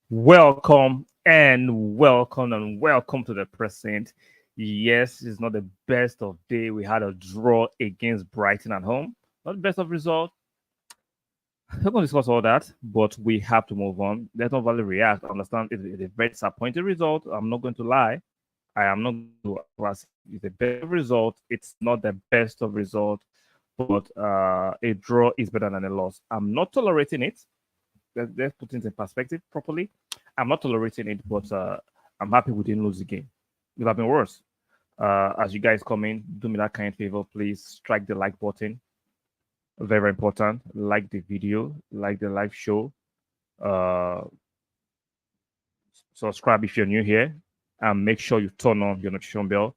Welcome and welcome to the present. Yes, it's not the best of day. We had a draw against Brighton at home. Not the best of result. We're going to discuss all that, but we have to move on. Let's not value react. I understand it's a very disappointing result. I'm not going to lie. I am not going to it's a better result. It's not the best of result, but a draw is better than a loss. I'm not tolerating it. Let's put things in perspective properly. I'm not tolerating it, but I'm happy we didn't lose the game. It would have been worse. As you guys come in, do me that kind favor, please strike the like button. Very, very important. Like the video, like the live show. Uh, Subscribe if you're new here, and make sure you turn on your notification bell.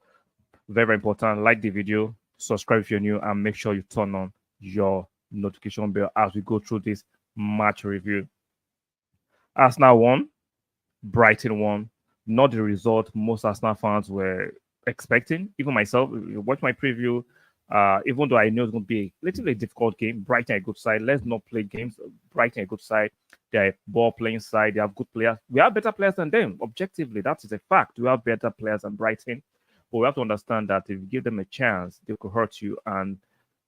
Very, very important. Like the video, subscribe if you're new, and make sure you turn on your notification bell as we go through this match review. Arsenal won, Brighton won. Not the result most Arsenal fans were expecting. Even myself, if you watch my preview, even though I know it's going to be a little bit difficult game, Brighton a good side. Let's not play games. Brighton a good side. They're a ball playing side. They have good players. We have better players than them. Objectively, that is a fact. We have better players than Brighton. But we have to understand that if you give them a chance, they could hurt you. And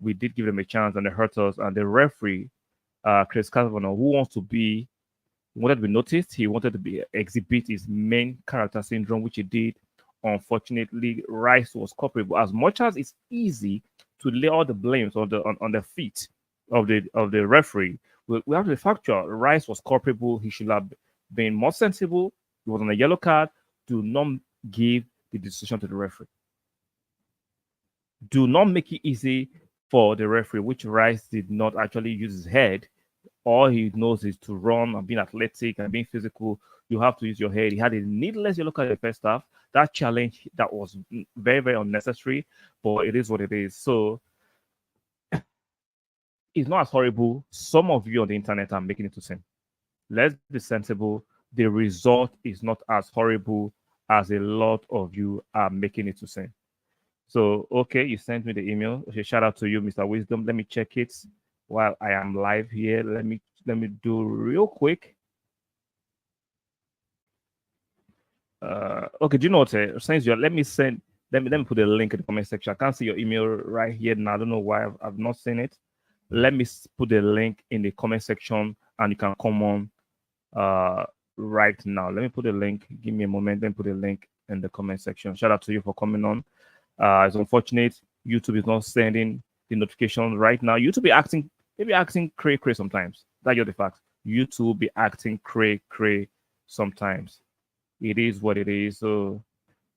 we did give them a chance and they hurt us. And the referee, Chris Kavanaugh, who wants to be wanted to be noticed. He wanted to be exhibit his main character syndrome, which he did. Unfortunately, Rice was culpable. As much as it's easy to lay all the blames on the feet of the referee, we have to factor Rice was culpable. He should have been more sensible. He was on a yellow card. Do not give the decision to the referee. Do not make it easy for the referee, which Rice did not actually use his head. All he knows is to run and being athletic and being physical. You have to use your head. He had a needless yellow card in the first half. That challenge that was very, very unnecessary, but it is what it is. So it's not as horrible. Some of you on the internet are making it to seem. Let's be sensible. The result is not as horrible as a lot of you are making it to seem. So, okay, you sent me the email. Okay, shout out to you, Mr. Wisdom. Let me check it while I am live here. Let me do real quick. Okay, do you know what? Since you're, let me put a link in the comment section. I can't see your email right here now. I don't know why I've not seen it. Let me put the link in the comment section, and you can come on right now. Let me put a link. Give me a moment. Then put a link in the comment section. Shout out to you for coming on. It's unfortunate YouTube is not sending the notification right now. YouTube be acting, maybe acting cray sometimes. That's just the fact. YouTube be acting cray sometimes. It is what it is. So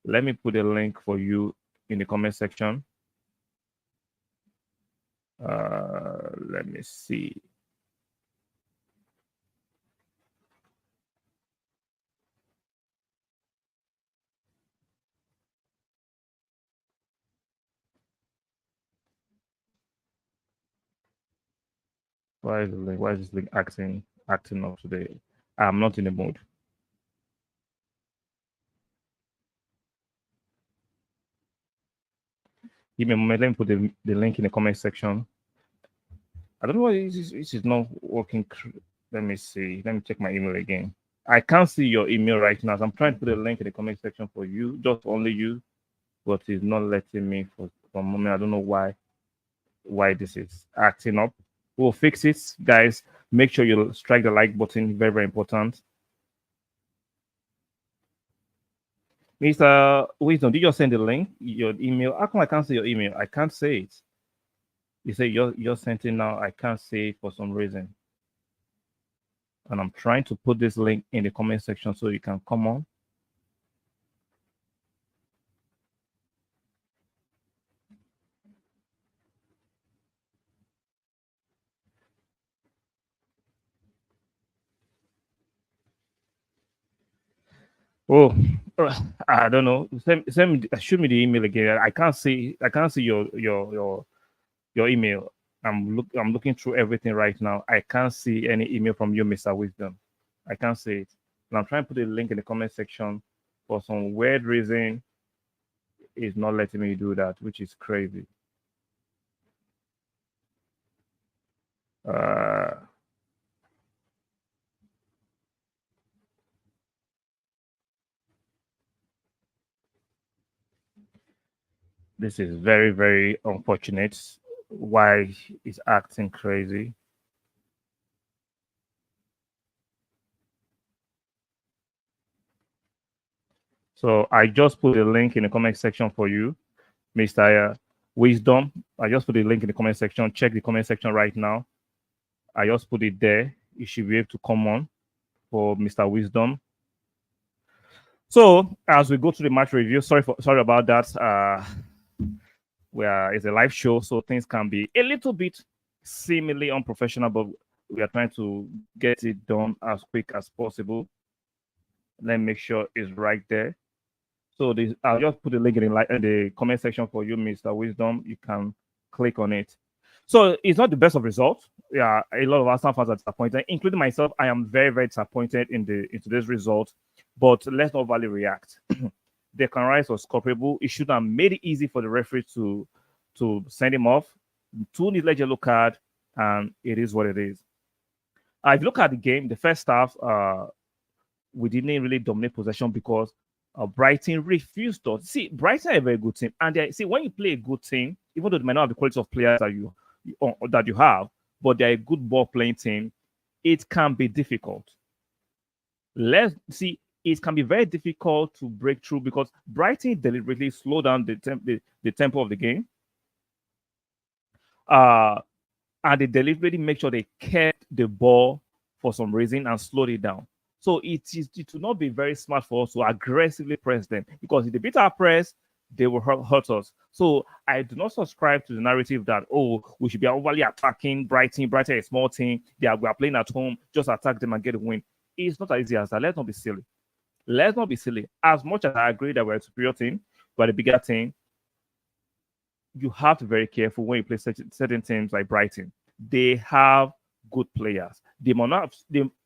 let me put a link for you in the comment section. Let me see. Why is this link acting up today? I'm not in the mood. Give me a moment. Let me put the link in the comment section. I don't know why this is not working. Let me see. Let me check my email again. I can't see your email right now. So I'm trying to put a link in the comment section for you, just only you, but it's not letting me for a moment. I don't know why this is acting up. We'll fix it, guys. Make sure you strike the like button. Very, very important. Mr. Wisdom, did you just send the link? Your email? How come I can't see your email? I can't say it. You say you're sent it now. I can't say it for some reason. And I'm trying to put this link in the comment section so you can come on. Oh, I don't know. Shoot me the email again. I can't see. I can't see your email. I'm looking through everything right now. I can't see any email from you, Mr. Wisdom. I can't see it. And I'm trying to put a link in the comment section. For some weird reason, it's not letting me do that, which is crazy. Uh, This is very, very unfortunate. Why is acting crazy? So I just put a link in the comment section for you, Mr. Wisdom. I just put a link in the comment section. Check the comment section right now. I just put it there. You should be able to come on for Mr. Wisdom. So as we go to the match review, sorry about that. It's a live show, so things can be a little bit seemingly unprofessional, but we are trying to get it done as quick as possible. Let me make sure it's right there. So I'll just put the link in the comment section for you, Mr. Wisdom. You can click on it. So it's not the best of results. Yeah, a lot of Arsenal fans are disappointed, including myself. I am very, very disappointed in today's result. But let's not overly react. Declan Rice was culpable. It should have made it easy for the referee to send him off. 2 needless yellow card, and it is what it is. If you look at the game, the first half, we didn't really dominate possession because Brighton refused to. See, Brighton are a very good team, and when you play a good team, even though they might not have the quality of players that you have, but they're a good ball playing team, it can be difficult. Let's see. It can be very difficult to break through because Brighton deliberately slowed down the tempo of the game. And they deliberately make sure they kept the ball for some reason and slowed it down. So it will not be very smart for us to aggressively press them because if they beat our press, they will hurt us. So I do not subscribe to the narrative that, we should be overly attacking Brighton. Brighton is a small team. We are playing at home. Just attack them and get a win. It's not as easy as that. Let's not be silly. Let's not be silly. As much as I agree that we're a superior team, we're the bigger team, you have to be very careful when you play certain teams like Brighton. They have good players. I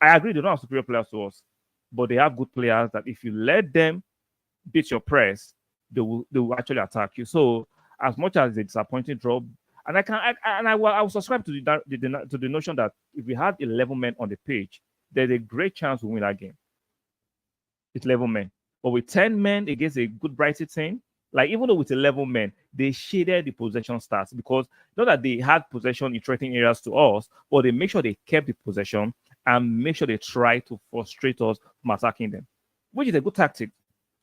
agree they don't have superior players to us, but they have good players that if you let them beat your press, they will actually attack you. So as much as it's a disappointing draw, and I will subscribe to the notion that if we had 11 men on the pitch, there's a great chance we win that game. It's 11 men. But with 10 men against a good Brighton team, like even though with 11 men, they shaded the possession stats because not that they had possession in threatening areas to us, but they make sure they kept the possession and make sure they try to frustrate us from attacking them, which is a good tactic.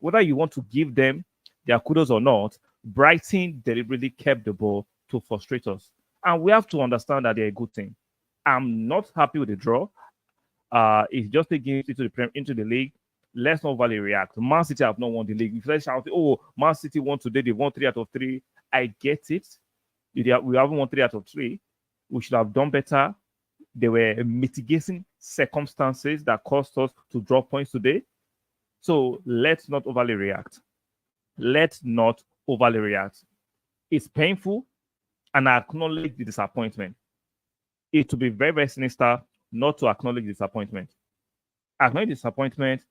Whether you want to give them their kudos or not, Brighton deliberately kept the ball to frustrate us. And we have to understand that they're a good team. I'm not happy with the draw. It's just a game into the league. Let's not overly react. Man City have not won the league. If they shout, Man City won today, they won 3 out of 3. I get it. We haven't won 3 out of 3. We should have done better. There were mitigating circumstances that caused us to drop points today. So let's not overly react. Let's not overly react. It's painful, and I acknowledge the disappointment. It would be very, very sinister not to acknowledge disappointment. Acknowledge disappointment,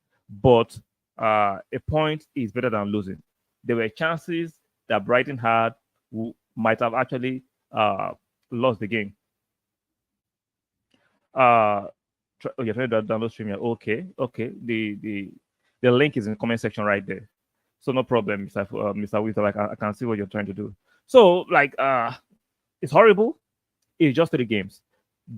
but a point is better than losing. There were chances that Brighton had who might have actually lost the game. You're trying to download stream here. Okay. The link is in the comment section right there. So no problem, Mr. Wither. I can see what you're trying to do. So it's horrible. It's just 3 games.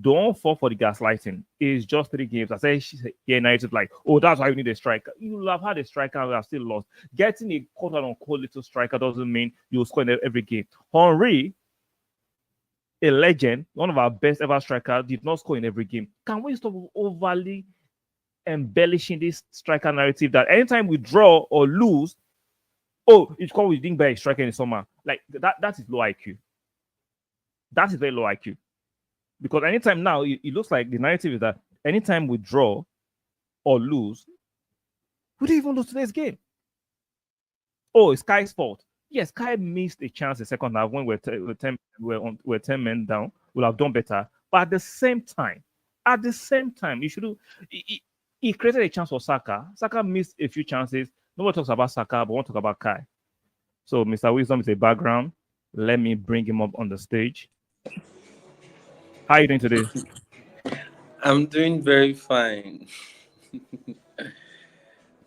Don't fall for the gaslighting. It's just 3 games. I say here United that's why you need a striker. You have had a striker and have still lost. Getting a quote-unquote little striker doesn't mean you'll score in every game. Henry, a legend, one of our best ever strikers, did not score in every game. Can we stop overly embellishing this striker narrative that anytime we draw or lose, it's called we didn't buy a striker in the summer. That is low IQ. That is very low IQ. Because anytime now, it looks like the narrative is that anytime we draw or lose, we didn't even lose today's game. It's Sky's fault. Yes, Sky missed a chance the second half when we're 10 men down. We'll have done better. But at the same time, he should. He created a chance for Saka. Saka missed a few chances. Nobody talks about Saka, but we want to talk about Kai. So Mr. Wisdom is a background. Let me bring him up on the stage. How are you doing today? I'm doing very fine.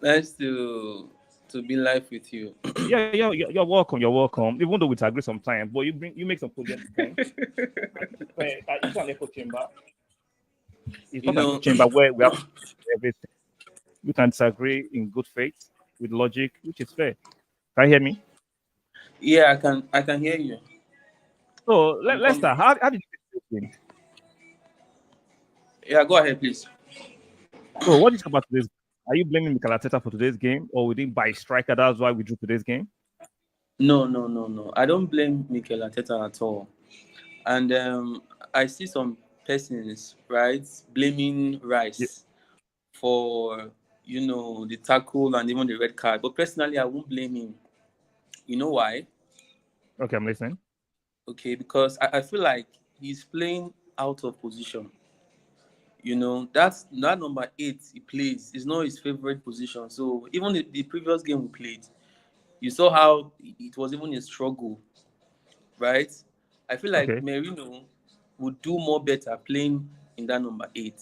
Nice to to be live with you. Yeah, you're welcome. You're welcome. Even though we disagree sometimes, but you make some cogent points. It's not an echo chamber. It's You not an echo know, chamber where we have to everything. We can disagree in good faith with logic, which is fair. Can you hear me? yeah, I can hear you. So I'm let's coming. start. How did you get this game? Yeah, go ahead, please. So what do you think about today's? Are you blaming Mikel Arteta for today's game, or we didn't buy striker? That's why we drew today's game. No, no, no, no. I don't blame Mikel Arteta at all. And I see some persons, right, blaming Yeah. Rice for the tackle and even the red card. But personally, I won't blame him. You know why? Okay, I'm listening. Okay, because I feel like he's playing out of position. That number 8 he plays is not his favorite position. So even the previous game we played, you saw how it was even a struggle, right? I feel like Okay. Merino would do more better playing in that number 8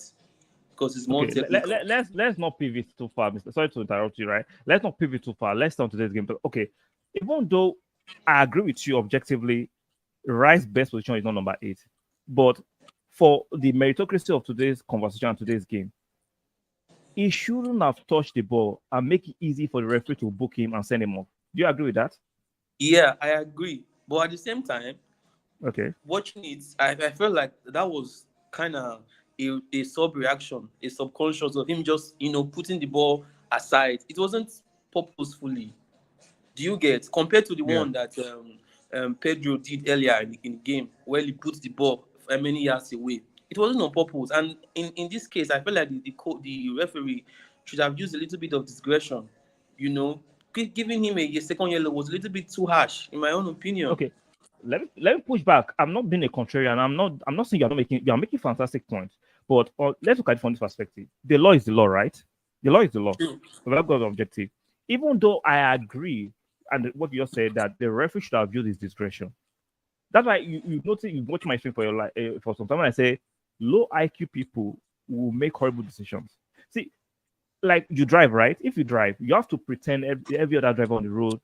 because it's more Okay, technical. let's not pivot too far, Mister. Sorry to interrupt you, right? Let's not pivot too far. Let's start today's game. But okay, even though I agree with you objectively, Rice's best position is not number 8, but for the meritocracy of today's conversation and today's game, he shouldn't have touched the ball and make it easy for the referee to book him and send him off. Do you agree with that? Yeah, I agree. But at the same time, Okay. watching it, I felt like that was kind of a sub reaction, a subconscious of him just putting the ball aside. It wasn't purposefully. Do you get compared to the Yeah. one that Pedro did earlier in the game where he put the ball many yards away? It wasn't on purpose. And in this case, I feel like the referee should have used a little bit of discretion. You know, giving him a second yellow was a little bit too harsh, in my own opinion. Okay. Let me push back. I'm not being a contrarian. I'm not saying you're making fantastic points. But let's look at it from this perspective. The law is the law, right? The law is the law. True. Without God's objective. Even though I agree, and what you just said that the referee should have used his discretion. That's why you notice you watch my stream for your life for some time. When I say low IQ people will make horrible decisions. See, like you drive, right? If you drive, you have to pretend every other driver on the road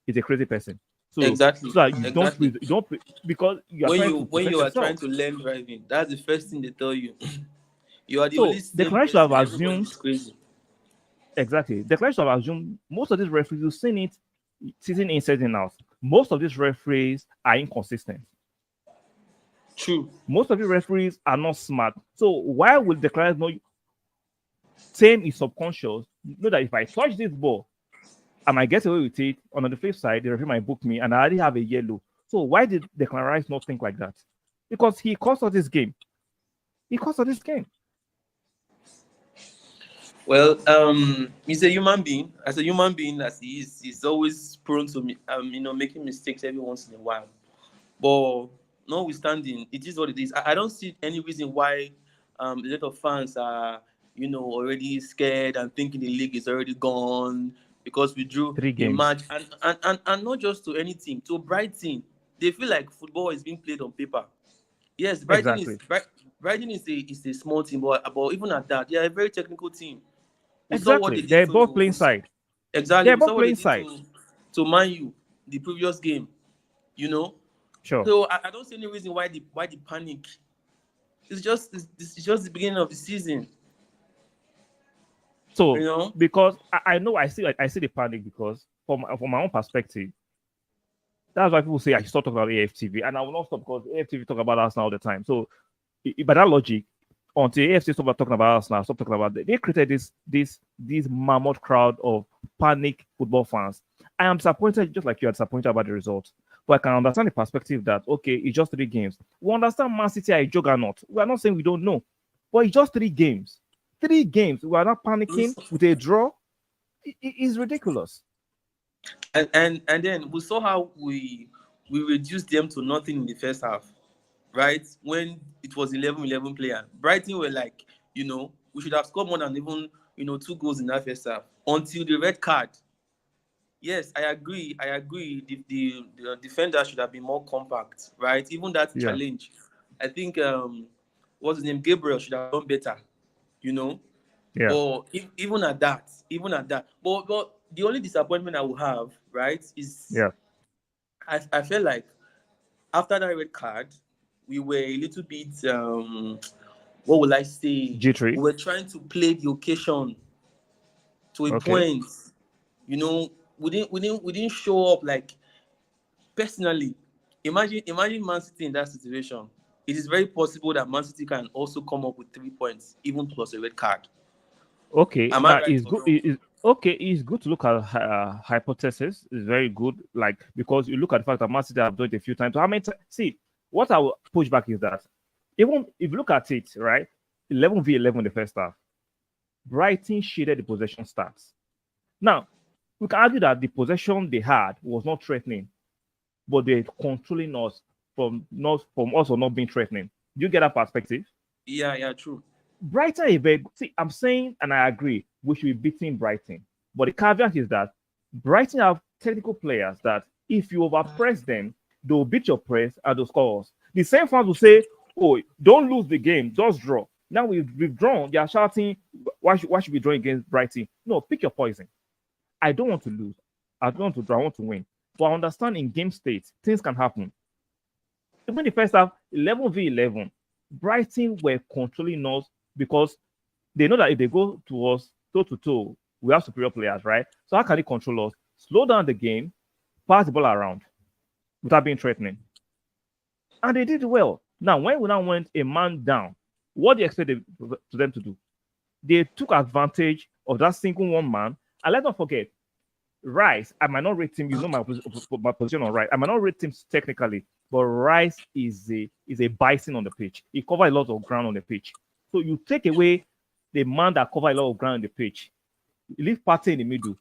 is a crazy person. Exactly. So that you don't Exactly. you don't because you are When trying you to when protect you are yourself. trying to learn driving, that's the first thing they tell you. You are the only So the sane client should have person. Everybody assumed is crazy. exactly. The client should have assumed most of these referees you've seen it season in, season out. Most of these referees are inconsistent. True. Most of the referees are not smart. So why would the client know same is subconscious? Know that if I touch this ball, I might get away with it. On the flip side, the referee might book me, and I already have a yellow. So why did the Rice not think like that? Because he cost us this game. He cost us this game. Well, he's a human being. As a human being, as he is, he's always prone to making mistakes every once in a while. But notwithstanding, it is what it is. I don't see any reason why a lot of fans are already scared and thinking the league is already gone because we drew Three a games. match and not just to anything to Brighton. They feel like football is being played on paper. Yes, Exactly. Brighton is a small team, but even at that, they are a very technical team. We saw what they Exactly. did They're both to playing side. exactly. They're We saw both what they playing did side. to Man U the previous game. You know, Sure. so I don't see any reason why the panic. It's just the beginning of the season. You So know. because I know I see the panic because from my own perspective, that's why people say I should stop talking about AFTV, and I will not stop because AFTV talk about us now all the time. So by that logic, until AFC stop talking about us now, stop talking about they created this mammoth crowd of panic football fans. I am disappointed, just like you are disappointed about the results. But I can understand the perspective that okay, it's just 3 games. We understand Man City are a juggernaut. We are not saying we don't know, but it's just 3 games. 3 games. We are not panicking with a draw. It is ridiculous. And then we saw how we reduced them to nothing in the first half, right? When it was 11-11 player, Brighton were like, we should have scored more than even 2 goals in that first half until the red card. Yes, I agree. I agree. The defender should have been more compact, right? Even that Yeah, challenge, I think what's his name, Gabriel should have done better, you know. yeah. But even at that, but the only disappointment I will have, right, is Yeah. I felt like after that red card, we were a little bit what will I say? G3. We were trying to play the occasion to a Okay. point. You know, we didn't show up like personally. Imagine Man City in that situation. It is very possible that Man City can also come up with 3 points, even plus a red card. Okay. Am I Now right it's or good. wrong? Okay. It's good to look at hypothesis. It's very good. Like because you look at the fact that Man City have done it a few times. So how many? See, what I will push back is that even if you look at it, right, 11v11 in the first half, Brighton shaded the possession stats. Now we can argue that the possession they had was not threatening, but they're controlling us from us or not being threatening. Do you get that perspective? Yeah, yeah, true. Brighton is very good. See, I'm saying, and I agree, we should be beating Brighton. But the caveat is that Brighton have technical players that if you overpress them, they'll beat your press and they'll score us. The same fans will say, oh, don't lose the game, just draw. Now we've drawn, they are shouting, why should we draw against Brighton? No, pick your poison. I don't want to lose. I don't want to draw, I want to win. But I understand in game states, things can happen. Even the first half, 11v11, Brighton were controlling us because they know that if they go to us toe to toe, we have superior players, right? So how can they control us? Slow down the game, pass the ball around without being threatening. And they did well. Now, when we now went a man down, what do you expect to them to do? They took advantage of that single one man. And let's not forget, Rice, I might not rate him, you know my position on Rice. I might not rate him technically, but Rice is a bison on the pitch. He covers a lot of ground on the pitch. So you take away the man that covers a lot of ground on the pitch, you leave Partey in the middle.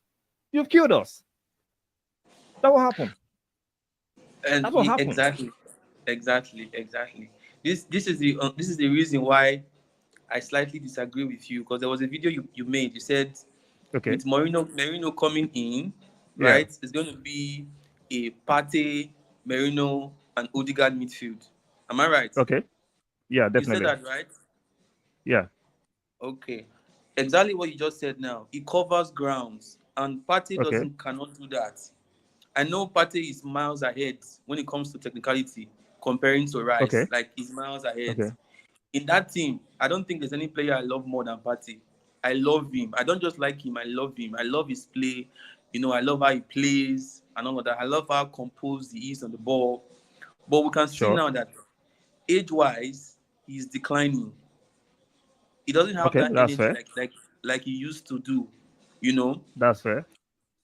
You've killed us. That will happen. And That's what happened. exactly. This is the reason why I slightly disagree with you, because there was a video you made. You said Okay. with Merino coming in, Yeah. right? It's going to be a Partey, Merino, and Odegaard midfield. Am I right? Okay. Yeah, You said definitely. that, right? Yeah. Okay. Exactly what you just said now. He covers grounds, and Partey Okay. cannot do that. I know Partey is miles ahead when it comes to technicality comparing to Rice. Okay. Like he's miles ahead. Okay. In that team, I don't think there's any player I love more than Partey. I love him. I don't just like him. I love him. I love his play. I love how he plays and all of that. I love how composed he is on the ball. But we can see Sure. now that age-wise, he's declining. He doesn't have Okay. that That's energy fair. like he used to do. You know. That's fair.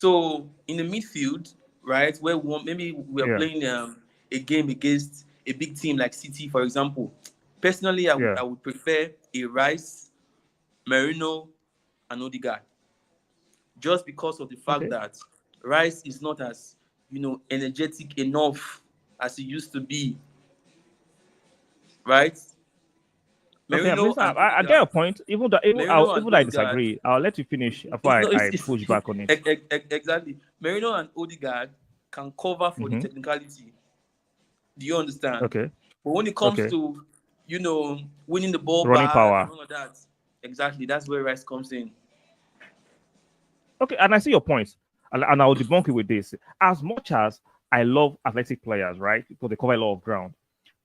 So in the midfield, right, where maybe we're Yeah. playing a game against a big team like City, for example. Personally, I would Yeah. I would prefer a Rice, Merino, and Odegaard, just because of the fact Okay. that Rice is not as energetic enough as he used to be, right? Okay. I'm Merino listening. and I get Odegaard, a point. Even though even Merino and even though I Odegaard. disagree, I'll let you finish before No, I push back on it. exactly. Merino and Odegaard can cover for the Mm-hmm. technicality. Do you understand? Okay. But when it comes Okay. to, winning the ball Running back and power. all of that, exactly, that's where Rice comes in. Okay, and I see your points, and I'll debunk it with this. As much as I love athletic players, right, because they cover a lot of ground.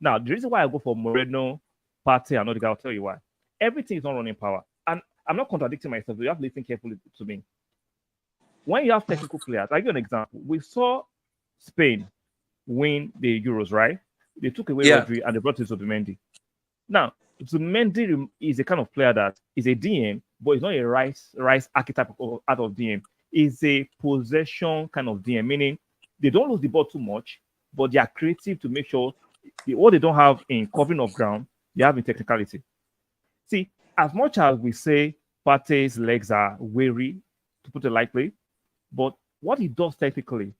Now, the reason why I go for Moreno, Partey, and Odegaard, I'll tell you why. Everything is not running power, and I'm not contradicting myself. You have to listen carefully to me. When you have technical players, I'll give you an example. We saw Spain win the Euros, right? They took away Yeah. Rodri and they brought in Zubimendi. Now, Zubimendi is a kind of player that is a DM, but it's not a Rice archetype out of DM. It's a possession kind of DM, meaning they don't lose the ball too much, but they are creative to make sure what they don't have in covering of ground, they have in technicality. See, as much as we say Partey's legs are weary, to put it lightly, but what he does technically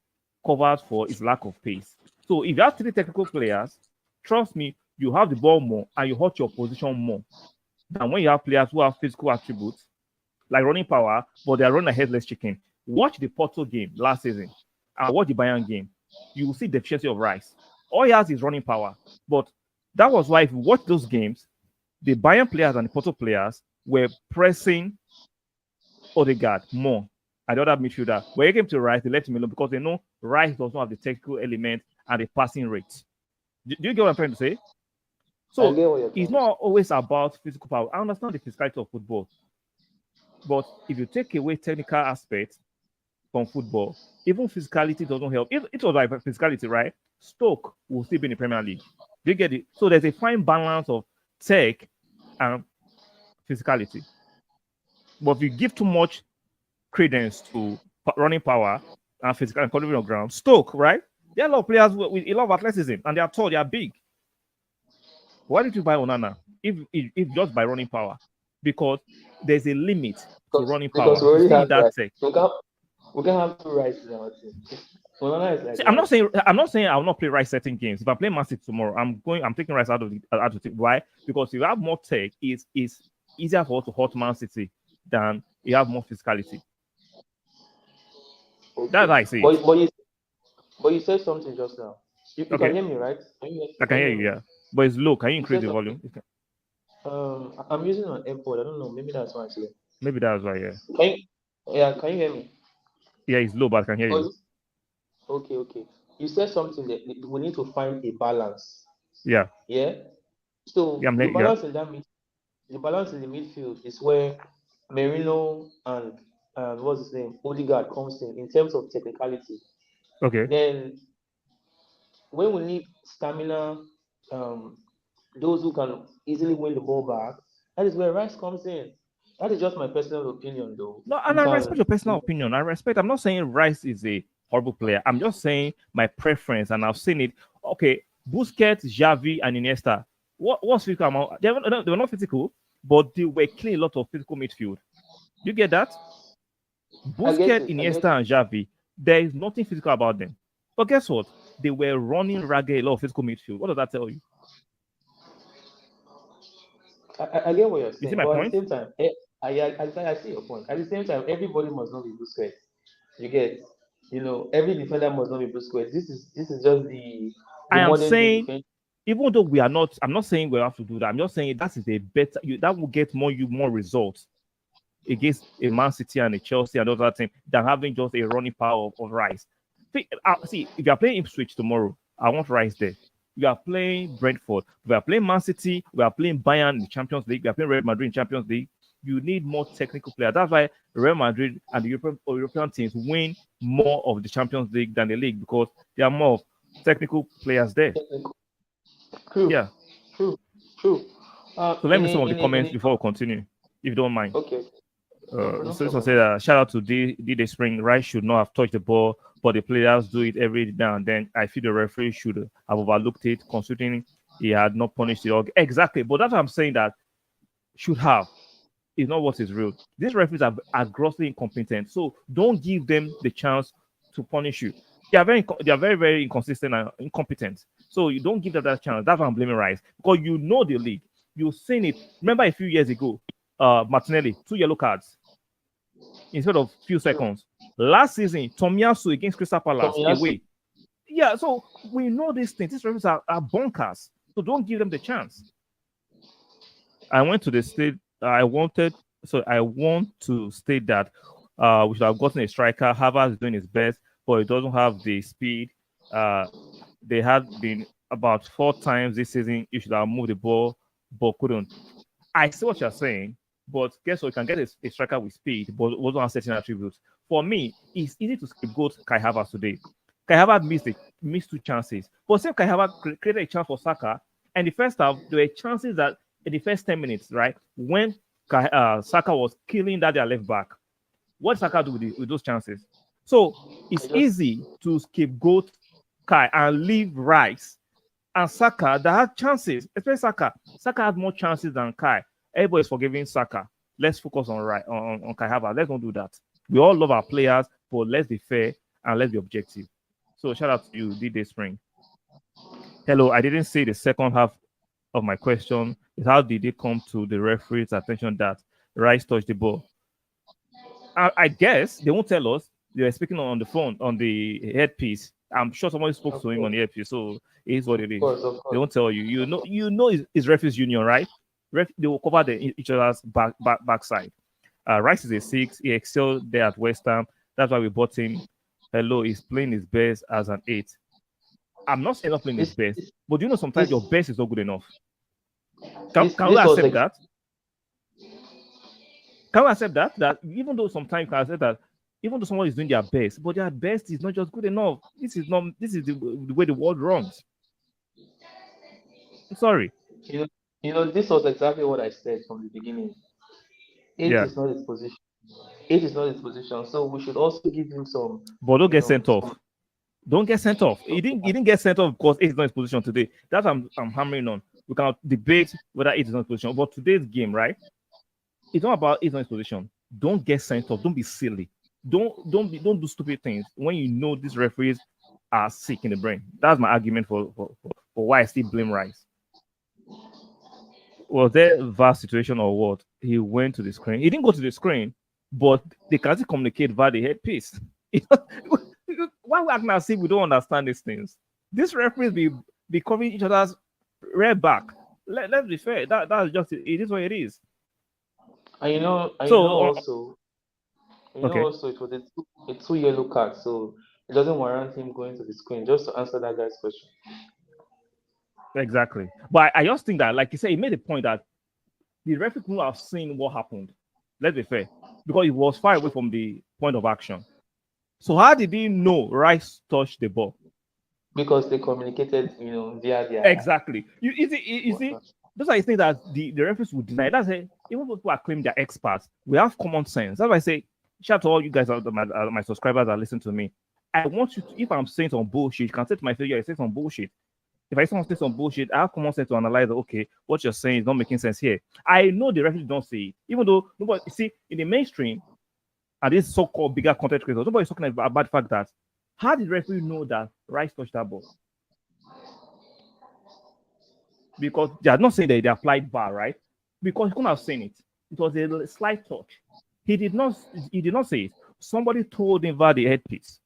covers for his lack of pace. So if you have three technical players, trust me, you have the ball more and you hurt your position more than when you have players who have physical attributes like running power, but they are running a headless chicken. Watch the Porto game last season and watch the Bayern game. You will see the deficiency of Rice. All he has is running power. But that was why if you watch those games, the Bayern players and the Porto players were pressing Odegaard more and the other midfielder. When he came to Rice, they let him alone because they know Rice does not have the technical element and the passing rate. Do you get what I'm trying to say? So it's not always about physical power. I understand the physicality of football, but if you take away technical aspects from football, even physicality doesn't help. If it was like physicality, right? Stoke will still be in the Premier League. Do you get it? So there's a fine balance of tech and physicality. But if you give too much credence to running power and physical and covering of ground, Stoke, right? There are a lot of players with a lot of athleticism, and they are tall, they are big. Why did you buy Onana if just by running power? Because there's a limit to running power. Because we already have that tech. We can have 2 Rice in our team. Onana is like. See, I'm not saying I will not play Rice certain games. If I play Man City tomorrow, I'm taking Rice out of the team. Why? Because if you have more tech, it's easier for us to hurt Man City than you have more physicality. Okay. That's how I see it. But you said something just now. You Okay. can hear me, right? I can hear you, yeah. But it's low. Can you increase the volume? I'm using an AirPod. I don't know. Maybe that's why I say. Maybe that's why, yeah. Can you hear me? Yeah, it's low, but I can hear you. Okay. You said something that we need to find a balance. Yeah. Yeah. So Yeah, the balance in the midfield is where Merino and what's his name, Odegaard comes in terms of technicality. Okay. Then when we need stamina, those who can easily win the ball back, that is where Rice comes in. That is just my personal opinion, though. No, and I respect your personal opinion. I'm not saying Rice is a horrible player. I'm just saying my preference, and I've seen it. Okay, Busquets, Xavi, and Iniesta. What's physical amount? They were not physical, but they were clearly a lot of physical midfield. You get that? Busquets, Iniesta, and Xavi. There is nothing physical about them. But guess what? They were running ragged a lot of physical midfield. What does that tell you? I get what you're saying. You see my point? At the same time, I see your point. At the same time, everybody must not be Busquets. You get, every defender must not be Busquets. This is just the I am modern saying, defense. even though we are not, I'm not saying we have to do that. I'm just saying that is a better, that will get more results against a Man City and a Chelsea and other team than having just a running power of Rice. See, if you are playing Ipswich tomorrow, I want Rice there. We are playing Brentford. We are playing Man City. We are playing Bayern in the Champions League. We are playing Real Madrid in Champions League. You need more technical players. That's why Real Madrid and the European teams win more of the Champions League than the league, because there are more technical players there. True. Yeah. True. So let me see some of the comments before we continue, if you don't mind. Okay. So this one said, shout out to D-Day Spring. Rice should not have touched the ball, but the players do it every now and then. I feel the referee should have overlooked it, considering he had not punished the dog. Exactly. But that's what I'm saying, that should have is not what is real. These referees are grossly incompetent. So don't give them the chance to punish you. They are very, very inconsistent and incompetent. So you don't give them that chance. That's why I'm blaming Rice. Because you know the league. You've seen it. Remember a few years ago, Martinelli, 2 yellow cards instead of few seconds. Last season, Tomiyasu against Crystal Palace away. Yeah, so we know these things. These referees are bonkers. So don't give them the chance. I went to the state. I want to state that we should have gotten a striker. Havertz is doing his best, but he doesn't have the speed. They had been about 4 times this season. You should have moved the ball, but couldn't. I see what you're saying, but guess what? You can get a striker with speed, but also has certain attributes. For me, it's easy to scapegoat Kai Havertz today. Kai Havertz missed 2 chances, but same Kai Havertz created a chance for Saka. And the first half, there were chances that in the first 10 minutes, right, when Saka was killing that their left back, what did Saka do with those chances? So it's easy to scapegoat Kai and leave Rice and Saka that had chances, especially Saka. Saka had more chances than Kai. Everybody's forgiving Saka. Let's focus on Kai Havertz. Let's not do that. We all love our players, but let's be fair and let's be objective. So shout out to you, D-Day Spring. Hello, I didn't say the second half of my question. Is how did they come to the referee's attention that Rice touched the ball? I guess they won't tell us. They were speaking on the phone, on the headpiece. I'm sure somebody spoke to him on the headpiece, so it is what it is. Of course. They won't tell you. You know it's referees union, right? They will cover each other's backside. Rice is a 6. He excelled there at West Ham That's why we bought him. Hello, he's playing his best as an 8. I'm not saying not playing his best, but you know sometimes your best is not good enough. Can we accept that? Can we accept that? That even though sometimes you can accept that even though someone is doing their best, but their best is not just good enough. This is the way the world runs. I'm sorry. This was exactly what I said from the beginning. Eight Yeah. is not his position. 8 is not his position. So we should also give him some. But don't get sent off. Don't get sent off. He didn't get sent off because 8 is not his position today. That's what I'm hammering on. We can debate whether 8 is not his position. But today's game, right? It's not about 8 is not his position. Don't get sent off. Don't be silly. Don't do stupid things when you know these referees are sick in the brain. That's my argument for why I still blame Rice. Was there a vast situation or what? He went to the screen. He didn't go to the screen, but they can still communicate via the headpiece. Why we acting as if we don't understand these things? These referees be covering each other's rear back. Let's be fair. That's just it is what it is. And also it was a 2 yellow card, so it doesn't warrant him going to the screen. Just to answer that guy's question. Exactly. But I just think that, like you said, he made a point that the referee couldn't have seen what happened. Let's be fair. Because he was far away from the point of action. So how did he know Rice touched the ball? Because they communicated, via their... Exactly. You see, those are the things that the referees would deny. That's it. Even people are claiming they're experts. We have common sense. That's why I say, shout out to all you guys, my subscribers that listen to me. I want you to, if I'm saying some bullshit, you can say to my face, I say some bullshit. If I say some bullshit, I have common sense to analyze, okay, what you're saying is not making sense here. I know the referees don't say it. Even though, nobody, see, in the mainstream, and this so-called bigger content creators, nobody's talking about the fact that, how did the referee know that Rice touched that ball? Because they are not saying that they applied VAR, right? Because he couldn't have seen it. It was a slight touch. He did not say it. Somebody told him via the headpiece.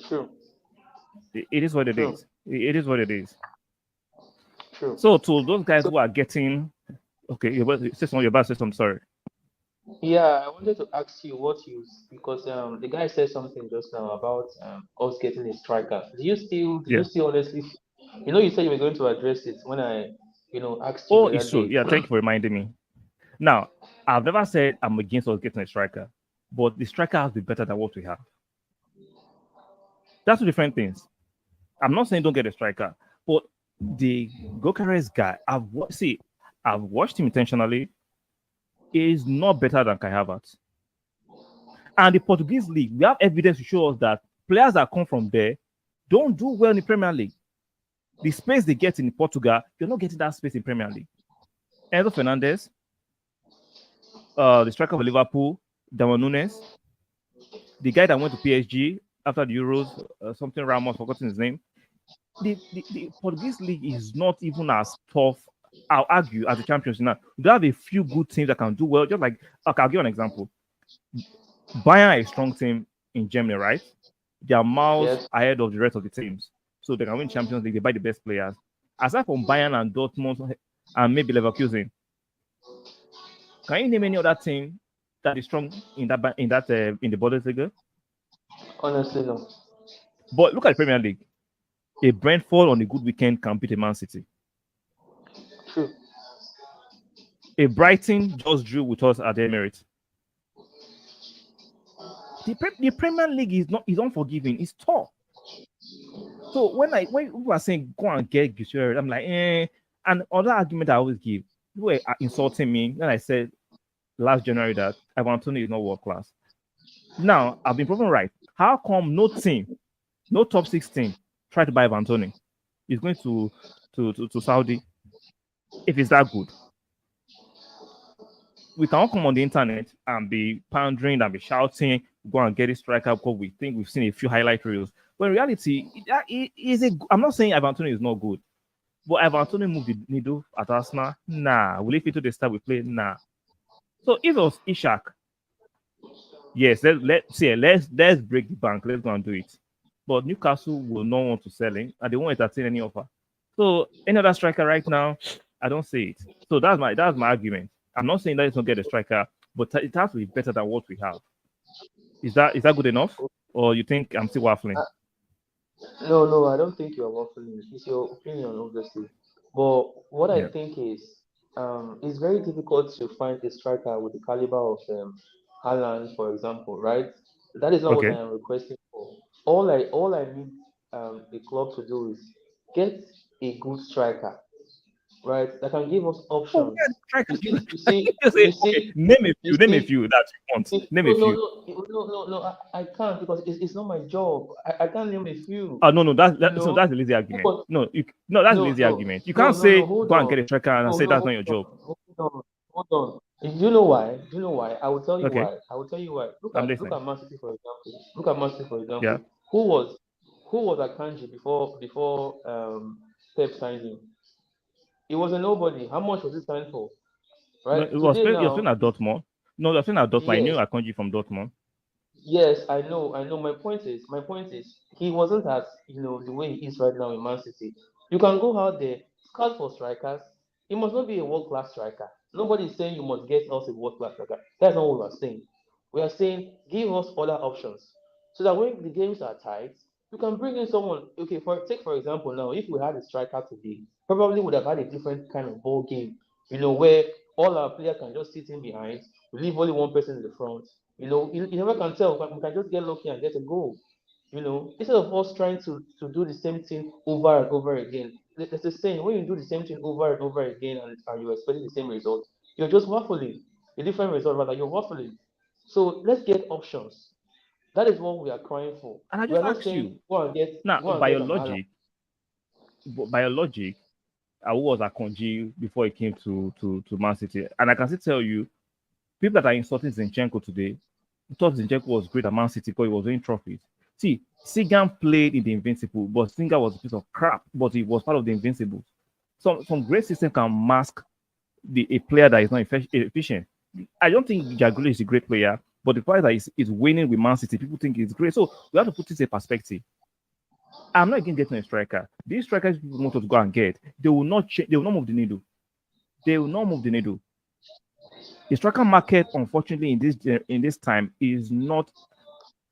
True. It is what it is. It is what it is. True. So to those guys who are getting, okay, you're about to say something. Sorry. Yeah, I wanted to ask you because the guy said something just now about us getting a striker. Do you still honestly, you said you were going to address it when I, asked you. Oh, it's true. Yeah, thank you for reminding me. Now, I've never said I'm against us getting a striker, but the striker has to be better than what we have. That's two different things. I'm not saying don't get a striker, but the Gokares guy, I've watched him intentionally. He is not better than Kai Havertz. And the Portuguese league, we have evidence to show us that players that come from there don't do well in the Premier League. The space they get in Portugal, you're not getting that space in Premier League. Enzo Fernandez, the striker for Liverpool, Darwin Núñez, the guy that went to PSG after the Euros, something Ramos, forgotten his name. The Portuguese league is not even as tough, I'll argue, as the Champions League. They have a few good teams that can do well. Just like, okay, I'll give you an example. Bayern are a strong team in Germany, right? They are miles ahead of the rest of the teams. So they can win Champions League, they buy the best players. Aside from Bayern and Dortmund and maybe Leverkusen, can you name any other team that is strong in the Bundesliga? Honestly, no. But look at the Premier League. A Brentford on a good weekend can beat a Man City. True. A Brighton just drew with us at the Emirates. The Premier League is unforgiving. It's tough. So when people are saying go and get Gutierrez, I'm like, eh. And other argument I always give, people were insulting me when I said last January that Ivan Toney is not world class. Now I've been proven right. How come no team, no top 6 team, try to buy Ivan Toney? He's going to Saudi. If it's that good, we can all come on the internet and be pandering and be shouting, go and get a striker because we think we've seen a few highlight reels. But in reality, I'm not saying Ivan Toney is not good, but Ivan Toney moved the needle at Arsenal. Nah. Will it fit to the style we play? Nah. So if it was Ishak, yes, let's break the bank. Let's go and do it. But Newcastle will not want to sell him, and they won't entertain any offer. So any other striker right now, I don't see it. So that's my argument. I'm not saying that it's not get a striker, but it has to be better than what we have. Is that good enough, or you think I'm still waffling? No, I don't think you're waffling. It's your opinion, obviously. But what I Yeah. think is, it's very difficult to find a striker with the caliber of Haaland, for example, right? That is not what I Okay. am requesting for. All I need a club to do is get a good striker, right? That can give us Oh, yeah, options. strikers. You You, see, you see, you say, you okay, see, name a you few. Name a see. few that you want. Name a No, no, few. no. I can't because it's not my job. I can't name a few. Oh no, no, So that's a lazy argument. but No, that's a no, lazy no, argument. You no, can't no, no. say Hold go and on. get a striker and No, say no, that's not hold your on, job. hold on. Do you know why? Do you know why? I will tell you Okay, why. I will tell you why. I'm Look listening. at Man City for example. Look at Man City for Yeah. example. Who was Akanji before Pep signed him? He was a nobody. How much was he signed for? No, Right it was today playing, you're playing now, at Dortmund. No, you're playing at Dortmund. I knew yes, Akonji from Dortmund. yes, I know. My point is, he wasn't as the way he is right now in Man City. You can go out there, scout for strikers. He must not be a world class striker. Nobody is saying you must get us a world class striker. That's not what we are saying. We are saying give us other options, so that when the games are tight, you can bring in someone. Okay, for example now, if we had a striker today, probably would have had a different kind of ball game. Where all our players can just sit in behind, we leave only one person in the front. You never can tell. We can just get lucky and get a goal. Instead of us trying to do the same thing over and over again. There's a saying: when you do the same thing over and over again and you're expecting the same result, you're just waffling. A different result, rather, you're waffling. So let's get options. That is what we are crying for. And I We just are not ask saying you now, go and get an Haaland. by your logic, who was Akonji before he came to Man City? And I can still tell you, people that are insulting Zinchenko today thought Zinchenko was great at Man City because he was winning trophies. See, Sigan played in the Invincible, but Singer was a piece of crap, but he was part of the Invincibles. Some great system can mask a player that is not efficient. I don't think Jaguli is a great player, but the player that is winning with Man City, people think he's great. So we have to put this in perspective. I'm not against getting a striker. These strikers people want to go and get, they will not change, they will not move the needle. They will not move the needle. The striker market, unfortunately, in this time, is not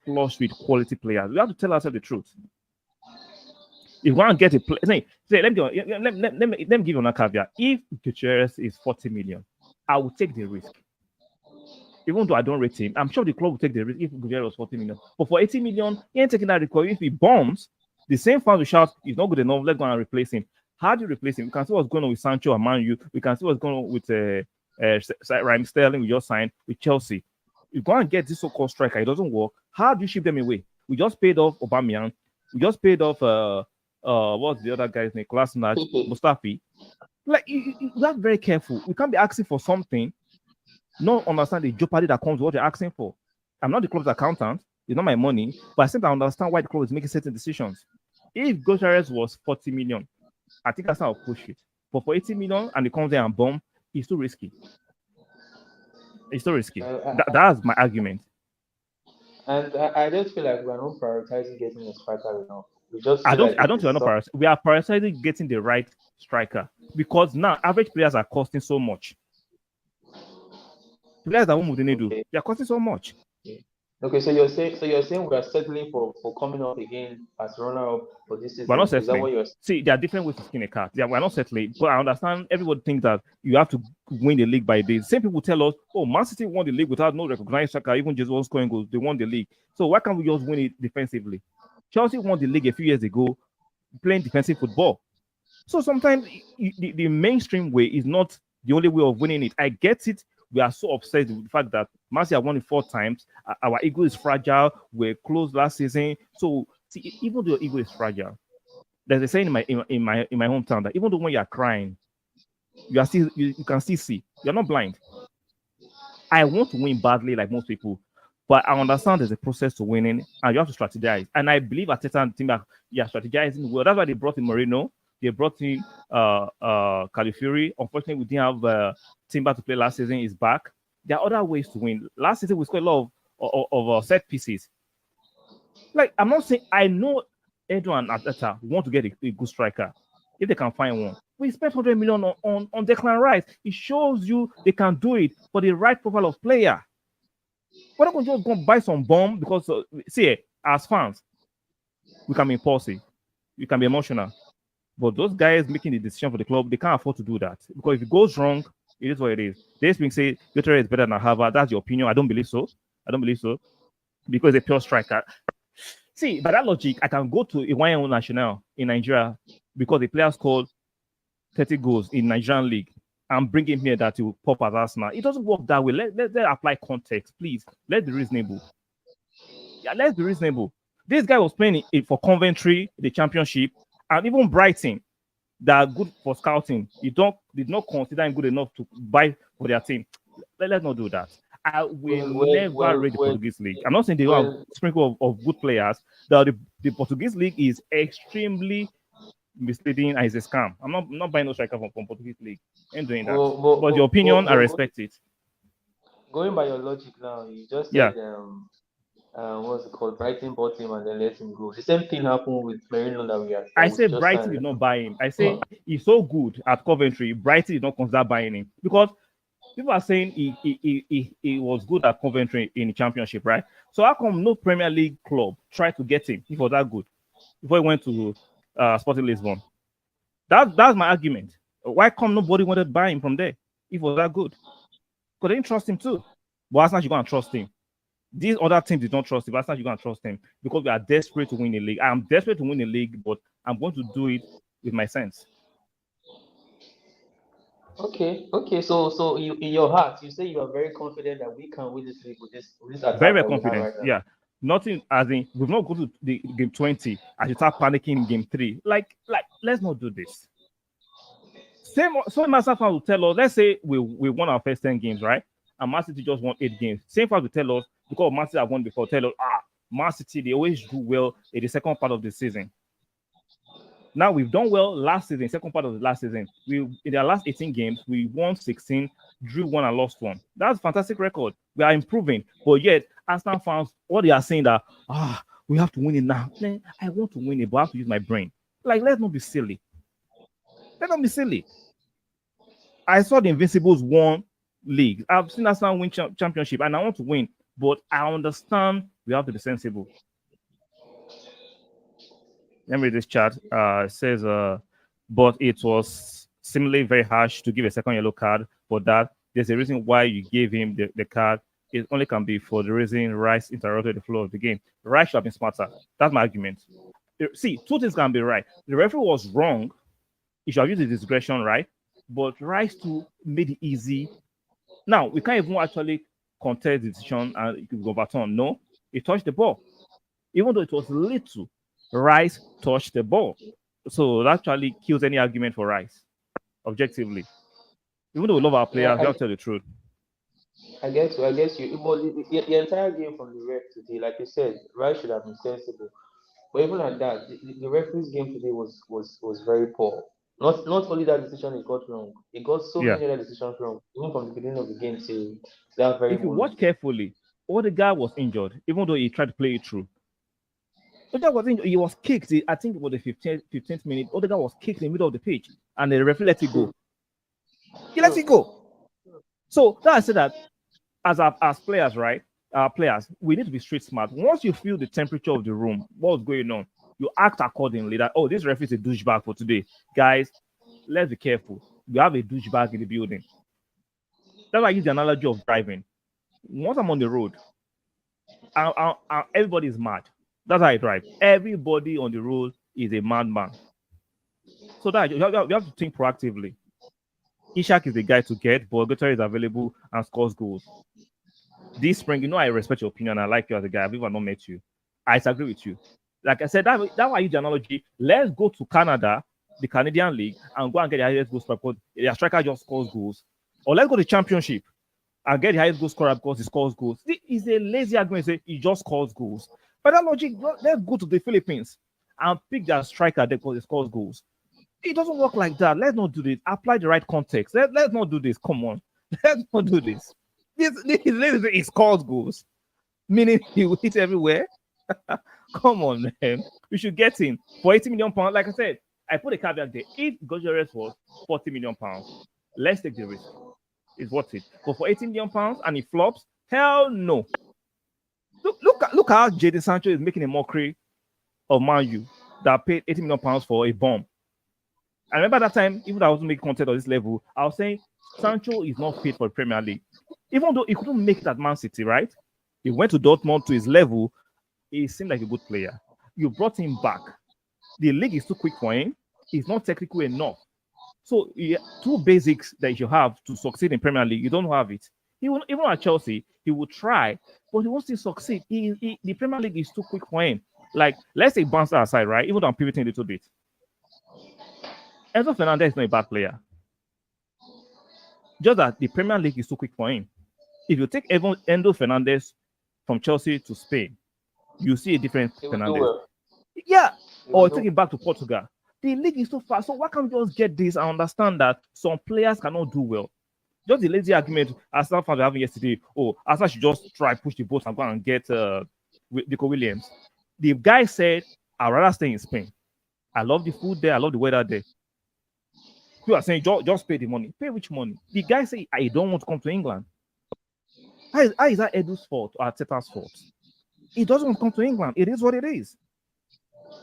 flush with quality players. We have to tell ourselves the truth. If you want to get a player, let me give you another caveat. If Gutierrez is 40 million, I will take the risk. Even though I don't rate him, I'm sure the club will take the risk if Gutierrez was 40 million. But for 80 million, he ain't taking that risk. If he bombs, the same fans will shout, he's not good enough, let's go and replace him. How do you replace him? We can see what's going on with Sancho and Man U. We can see what's going on with Raheem Sterling we just signed with Chelsea. You go and get this so-called striker, it doesn't work. How do you ship them away? We just paid off Aubameyang. We just paid off what's the other guy's name? Kolasinac, Mustafi. Like you have to be very careful. We can't be asking for something, not understand the jeopardy that comes with what you're asking for. I'm not the club's accountant. It's not my money, but I think I understand why the club is making certain decisions. If Gutierrez was 40 million, I think that's how I'll push it. But for 80 million and it comes there and bomb, it's too risky. It's too risky. That's my argument. And I just feel like we're not prioritizing getting a striker enough. We just feel like I it don't is feel so. we are prioritizing getting the right striker because now average players are costing so much. Players that won't move the needle, Okay. they are costing so much. Okay, so you're saying we are settling for coming up again as runner up for this We're not season. Is that settling. what you're saying? See, there are different ways to skin a cat. Yeah, we're not settling, but I understand everybody thinks that you have to win the league by this. Same people tell us, oh, Man City won the league without no recognized striker, even just one scoring goals. They won the league. So why can't we just win it defensively? Chelsea won the league a few years ago playing defensive football. So sometimes the mainstream way is not the only way of winning it. I get it. We are so obsessed with the fact that Man City have won it 4 times. Our ego is fragile. We're close last season. So see, even though your ego is fragile, there's a saying in my hometown that even though when you're crying, you are still you can still see. You're not blind. I want to win badly like most people, but I understand there's a process to winning and you have to strategize. And I believe at certain team that you're strategizing well. That's why they brought in Moreno. They brought in Califury. Unfortunately, we didn't have Timber to play last season. He's back. There are other ways to win. Last season we scored a lot of set pieces. Like I'm not saying I know Edo and Ateta want to get a good striker if they can find one. We spent 100 million on Declan Rice. It shows you they can do it for the right profile of player. We're not going to just go buy some bomb because, see, as fans, we can be impulsive, we can be emotional. But those guys making the decision for the club, they can't afford to do that. Because if it goes wrong, it is what it is. This being said, Gatorade is better than Harvard. That's your opinion. I don't believe so. I don't believe so. Because a pure striker. See, by that logic, I can go to a YNO national in Nigeria because the player scored 30 goals in Nigerian league and bring him here that he will pop as Arsenal. It doesn't work that way. Let's apply context, please. Let's be reasonable. Yeah, let's be reasonable. This guy was playing it for Coventry, the championship, and even Brighton, that are good for scouting. You did not consider him good enough to buy for their team. Let's not do that. I will never rate the Portuguese league. I'm not saying they have a sprinkle of good players. The Portuguese league is extremely misleading and is a scam. I'm not buying no striker from Portuguese league. I'm doing that. But your opinion, I respect it. Going by your logic now, you just said what's it called? Brighton bought him and then let him go. The same thing happened with Merino that we are. I say Brighton did not buy him. I say he's so good at Coventry. Brighton did not consider buying him because people are saying he was good at Coventry in the championship, right? So how come no Premier League club tried to get him if he was that good before he went to Sporting Lisbon? That's my argument. Why come nobody wanted to buy him from there if he was that good? Because they didn't trust him too. But Arsenal, you're going to trust him. These other teams did not trust him. Arsenal, you're going to trust him because we are desperate to win the league. I'm desperate to win the league, but I'm going to do it with my sense. Okay. So in your heart, you say you are very confident that we can win this league with this attack. Very, very confident. Right now. Yeah. Nothing as in we've not go to the game 20 and you start panicking in game 3. Like, let's not do this. Some fans will tell us, let's say we won our first 10 games, right? And Man City just won 8 games. Same fans will tell us, because Man City have won before, tell us, Man City, they always do well in the second part of the season. Now we've done well last season, second part of the last season. In their last 18 games, we won 16, drew 1 and lost 1. That's a fantastic record. We are improving. But yet, Arsenal fans, what they are saying that we have to win it now. Man, I want to win it, but I have to use my brain. Like, let's not be silly. Let's not be silly. I saw the Invincibles won league. I've seen Arsenal win championship, and I want to win. But I understand we have to be sensible. Let me read this chat. It says, but it was similarly very harsh to give a second yellow card for that. There's a reason why you gave him the card. It only can be for the reason Rice interrupted the flow of the game. Rice should have been smarter. That's my argument. See, two things can be right. The referee was wrong. He should have used his discretion, right? But Rice too made it easy. Now, we can't even actually contest the decision and it could go overturn. No, he touched the ball. Even though it was little, Rice touched the ball. So that actually kills any argument for Rice, objectively. Even though we love our players, we have to tell the truth. I guess you. But the entire game from the ref today, like you said, Rice should have been sensible. But even at that, the referee's game today was very poor. Not only that decision he got wrong, he got so many other decisions wrong, even from the beginning of the game till that very If you watch carefully, Odegaard was injured, even though he tried to play it through. Odegaard was injured. He was kicked. I think it was the 15th minute. Odegaard was kicked in the middle of the pitch, and the referee let it go. He let it go. So that I said that as players, right? Players, we need to be street smart. Once you feel the temperature of the room, what's going on, you act accordingly. That this referee is a douchebag for today, guys. Let's be careful. We have a douchebag in the building. That's why I use the analogy of driving. Once I'm on the road, everybody is mad. That's how I drive. Everybody on the road is a madman. So that you have to think proactively. Ishak is the guy to get, but Gatorade is available and scores goals. This spring, I respect your opinion. I like you as a guy. I've even not met you. I disagree with you. Like I said, that's why I use the analogy. Let's go to Canada, the Canadian League, and go and get the highest goal scorer because the striker just scores goals. Or let's go to the Championship and get the highest goal scorer because he scores goals. It's a lazy argument to say he just scores goals. But that logic, let's go to the Philippines and pick that striker there because he scores goals. It doesn't work like that. Let's not do this. Apply the right context. Let's not do this. Come on. Let's not do this. He scores goals. Meaning he will hit everywhere. Come on, man. We should get him for 80 million pounds. Like I said, I put a caveat there. If Gojores was 40 million pounds, let's take the risk. It's worth it. But for 80 million pounds and he flops, hell no. look how Jadon Sancho is making a mockery of Man U that paid £80 million for a bomb. I remember that time, even though I wasn't making content on this level, I was saying Sancho is not fit for the Premier League. Even though he couldn't make it at Man City, right? He went to Dortmund to his level. He seemed like a good player. You brought him back. The league is too quick for him. He's not technical enough. So two basics that you have to succeed in Premier League, you don't have it. Even at Chelsea, he will try, but he won't still succeed. The Premier League is too quick for him. Like, let's say bounce aside, right? Even though I'm pivoting a little bit. Enzo Fernandez is not a bad player. Just that the Premier League is too quick for him. If you take Enzo Fernandez from Chelsea to Spain, you see a different Fernandez. Well. Yeah, or take him back to Portugal. The league is too fast. So why can't we just get this and understand that some players cannot do well? Just the lazy argument Arsenal fans were having yesterday. Oh, Arsenal should just try push the boat and go and get Nico Williams. The guy said, I'd rather stay in Spain. I love the food there. I love the weather there. You are saying just pay the money. Pay which money? The guy said, I don't want to come to England. How is that Edu's fault or Arteta's fault? He doesn't want to come to England. It is what it is.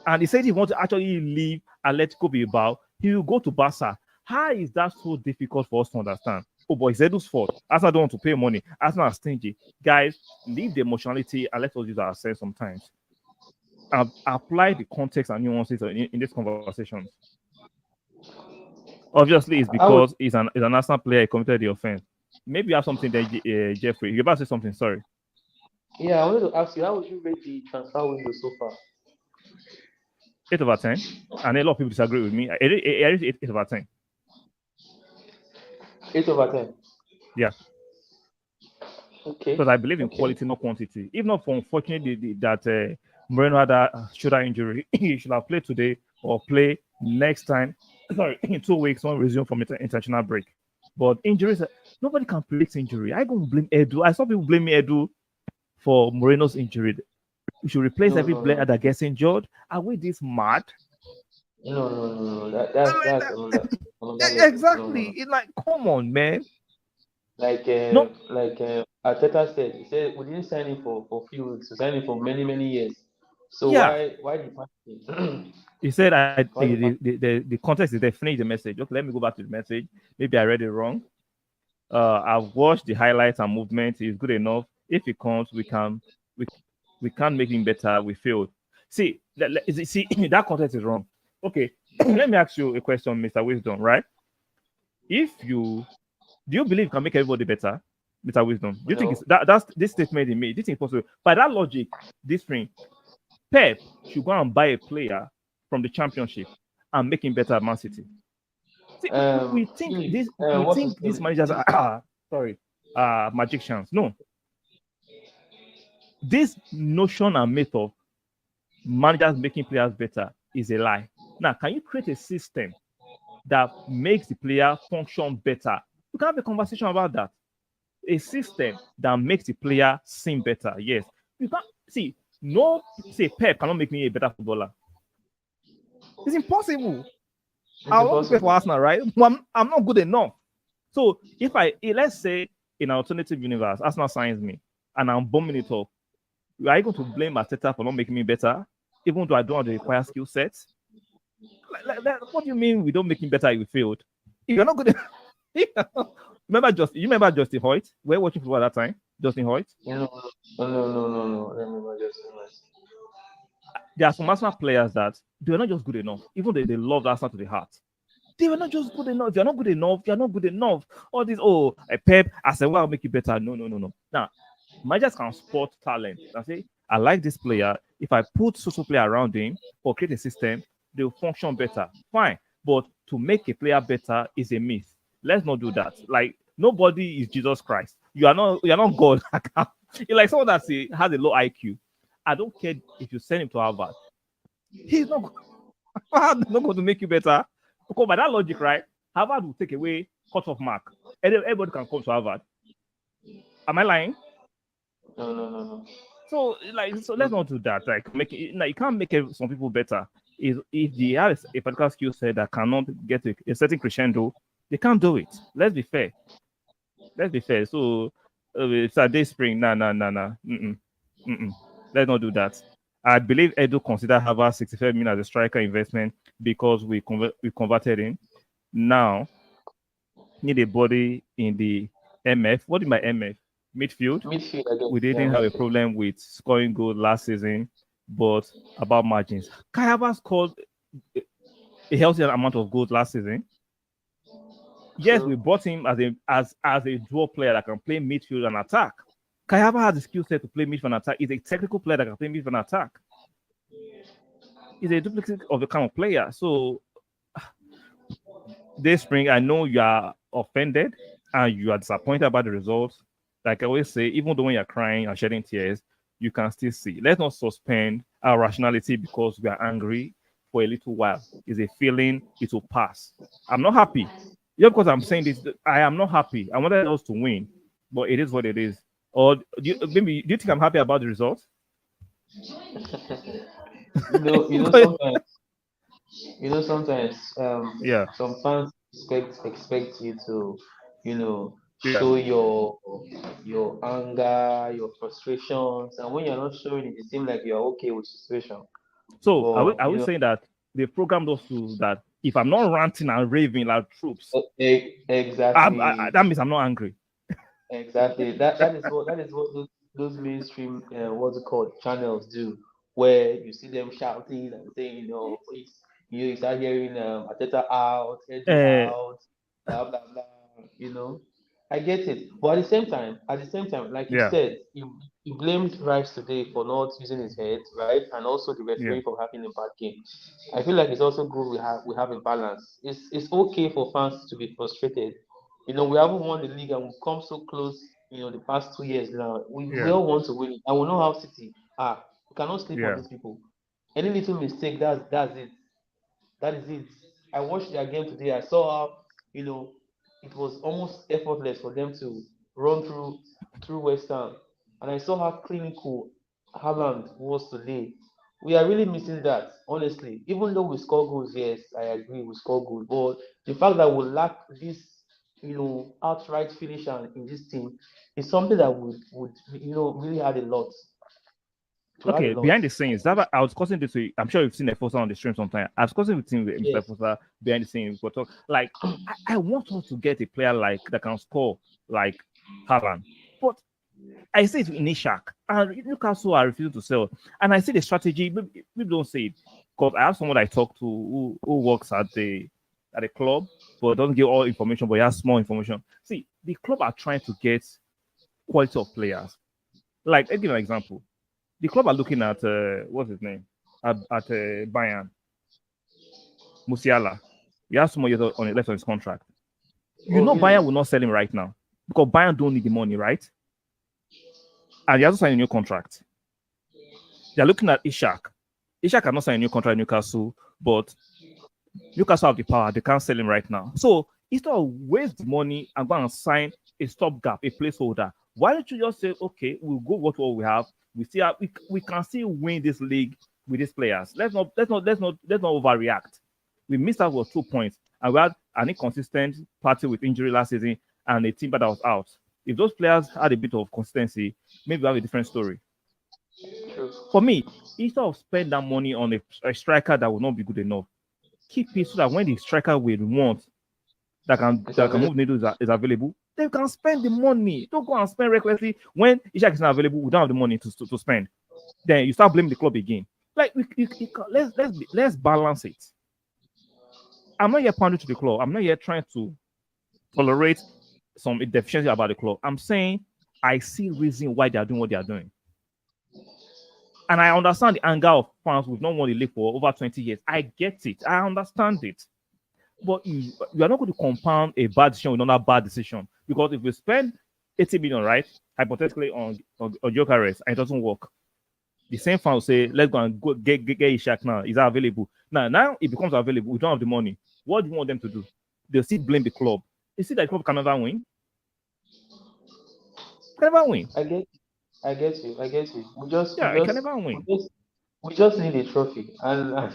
And he said he wants to actually leave Atletico Bilbao. He will go to Barca. How is that so difficult for us to understand? Oh boy, it's Edu's fault. Arsenal don't want to pay money. Arsenal are stingy. Guys, leave the emotionality and let us use our sense sometimes. Apply the context and nuances in this conversation. Obviously, it's because he's an Arsenal player. He committed the offense. Maybe you have something there, Jeffrey. You're about to say something. Sorry. Yeah, I wanted to ask you, how would you rate the transfer window so far? 8 over 10. And a lot of people disagree with me. I rate 8 over 10. 8 over 10. Yeah. Okay. Because I believe in quality, not quantity. If not for, unfortunately, that Moreno had a shoulder injury, he should have played today or play next time. Sorry, in 2 weeks when we resume from international break. But injuries, nobody can predict injury. I don't blame Edu. I saw people blaming Edu for Moreno's injury. We should replace every player that gets injured. Are we this mad? No. That's exactly. It's like, come on, man. Like Arteta said, he said we didn't sign him for a few weeks. We signed him for many years. So why the he said the context is definitely the message. Okay, let me go back to the message. Maybe I read it wrong. I've watched the highlights and movement. It's good enough. If it comes, we can't make him better. We failed. See, that context is wrong. Okay, let me ask you a question, Mr. Wisdom. Right? Do you believe you can make everybody better, Mr. Wisdom? Do you think that's this statement he made? Do you think it's possible? By that logic, this spring, Pep should go and buy a player from the Championship and make him better at Man City. See, we think these managers are magicians. No. This notion and myth of managers making players better is a lie. Now, can you create a system that makes the player function better? You can have a conversation about that. A system that makes the player seem better. Yes. You can't say Pep cannot make me a better footballer. It's impossible. I want to play for Arsenal, right? I'm not good enough. So let's say in an alternative universe, Arsenal signs me and I'm bombing it up. Are you going to blame Arteta for not making me better, even though I don't have the required skill sets? What do you mean we don't make him better if we failed? If you're not good enough. Remember Justin Hoyt? We were watching football at that time. Justin Hoyt? No. Remember Justin Hoyt. There are some Arsenal players that they were not just good enough, even though they loved Arsenal to the heart. They were not just good enough. If you're not good enough, you're not good enough. All this, Pep, I said, well, I'll make you better. No. Now, managers can spot talent and say, I like this player. If I put social player around him or create a system, they'll function better. Fine. But to make a player better is a myth. Let's not do that. Like, nobody is Jesus Christ. You're not God. You're like someone that has a low IQ. I don't care if you send him to Harvard. He's not going to make you better. Because by that logic, right, Harvard will take away cut-off mark. Everybody can come to Harvard. Am I lying? No. So let's not do that. You can't make some people better. If they have a particular skill set that cannot get a certain crescendo, they can't do it. Let's be fair. So Saturday spring, nah. Let's Let's not do that. I believe Edu consider Harvard 65 million as a striker investment because we converted him. Now need a body in the MF. What is my MF? Midfield. Midfield, I guess. We Yeah, didn't have a midfield. problem with scoring goal last season, but about margins. Kai Havertz scored a healthy amount of goals last season. Yes, we True. bought him as a dual player that can play midfield and attack. Kai Havertz has the skill set to play midfield and attack. He's a technical player that can play midfield and attack. He's a duplicate of the kind of player. So this spring, I know you are offended and you are disappointed about the results. Like I always say, even though when you're crying and shedding tears, you can still see. Let's not suspend our rationality because we are angry for a little while. It's a feeling, it will pass. I'm not happy. Yeah, because I'm saying this, I am not happy. I wanted us to win, but it is what it is. Or do you think I'm happy about the result? Sometimes Yeah, some fans expect you to, yeah. show your anger, your frustrations, and when you're not showing it, it seems like you're okay with the situation. So But I was saying that they programmed us to that if I'm not ranting and raving like troops, exactly. that means I'm not angry. Exactly. That is what those mainstream what's it called channels do, where you see them shouting and saying, you start hearing Ateta out, Edu Uh, out, blah blah blah. I get it, but at the same time, like you yeah, said, you blamed Rice today for not using his head, right, and also the yeah, referee for having a bad game. I feel like it's also good we have a balance. It's okay for fans to be frustrated. We haven't won the league and we've come so close, the past 2 years now. We yeah, all want to win it. And we know how City are. We cannot sleep on yeah. these people. Any little mistake, that's it. That is it. I watched their game today. I saw how, you know, it was almost effortless for them to run through West Ham. And I saw how clinical Haaland was today. We are really missing that, honestly. Even though we score goals, yes, I agree, we score goals. But the fact that we lack this, outright finisher in this team is something that would really add a lot. To add a Okay, lot. behind the scenes, I was discussing this with, I'm sure you've seen Efosa on the stream sometime. I was discussing with him with Mr. Yes. Efosa behind the scenes. But like, I want us to get a player like that can score like Haaland. But I see it in Ishak, and Newcastle are refusing to sell. And I see the strategy. We don't say it because I have someone I talk to who works at the club, but doesn't give all information, but he has small information. See, the club are trying to get quality of players. Like, I'll give you an example. The club are looking at what's his name at Bayern, Musiala. He has some more years on left on his contract. You Oh, know, really? Bayern will not sell him right now because Bayern don't need the money, right? And he hasn't signed a new contract. They're looking at Ishak. Ishak cannot sign a new contract in Newcastle, but Newcastle have the power. They can't sell him right now. So instead of waste the money and go and sign a stopgap, a placeholder, why don't you just say, okay, we'll go with what we have. We see we can still win this league with these players. Let's not overreact. We missed out with 2 points, and we had an inconsistent party with injury last season and a team that was out. If those players had a bit of consistency, maybe we have a different story. True. For me, instead of spend that money on a striker that will not be good enough, keep it so that when the striker we want It's that can available. move needles is available, they can spend the money. Don't go and spend recklessly when Ishak is not available. We don't have the money to spend. Then you start blaming the club again. Like let's balance it. I'm not yet pandering to the club. I'm not yet trying to tolerate some deficiency about the club. I'm saying I see reason why they are doing what they are doing. And I understand the anger of fans who've not won the league for over 20 years. I get it. I understand it. But you are not going to compound a bad decision with another bad decision. Because if we spend 80 million, right, hypothetically on Jokeres, and it doesn't work, the same fan will say, let's go and get Ishak now. Is that available? Now it becomes available. We don't have the money. What do you want them to do? They'll still blame the club. You see that the club can never win? Can never win. I get you. We just we Yeah, it can just never we win. just we just need a trophy, and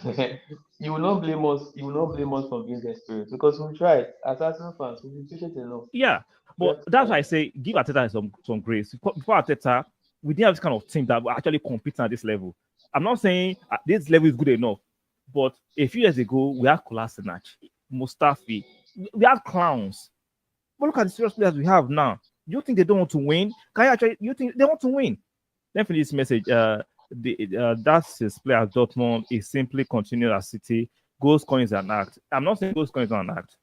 you will not blame us. You will not blame us for being desperate because we tried. As Arsenal fans, we've been patient enough. Yeah. We But have that's tried. why I say give Ateta some grace. Before Ateta, we didn't have this kind of team that were actually competing at this level. I'm not saying this level is good enough, but a few years ago we had Kolasinac, Mustafi, we had clowns. But look at the serious players we have now. You think they don't want to win? Can you actually? You think they want to win? Then finish this message. That's his player at Dortmund is simply continuing at City. Goal scoring is an act. I'm not saying goal scoring is not an act.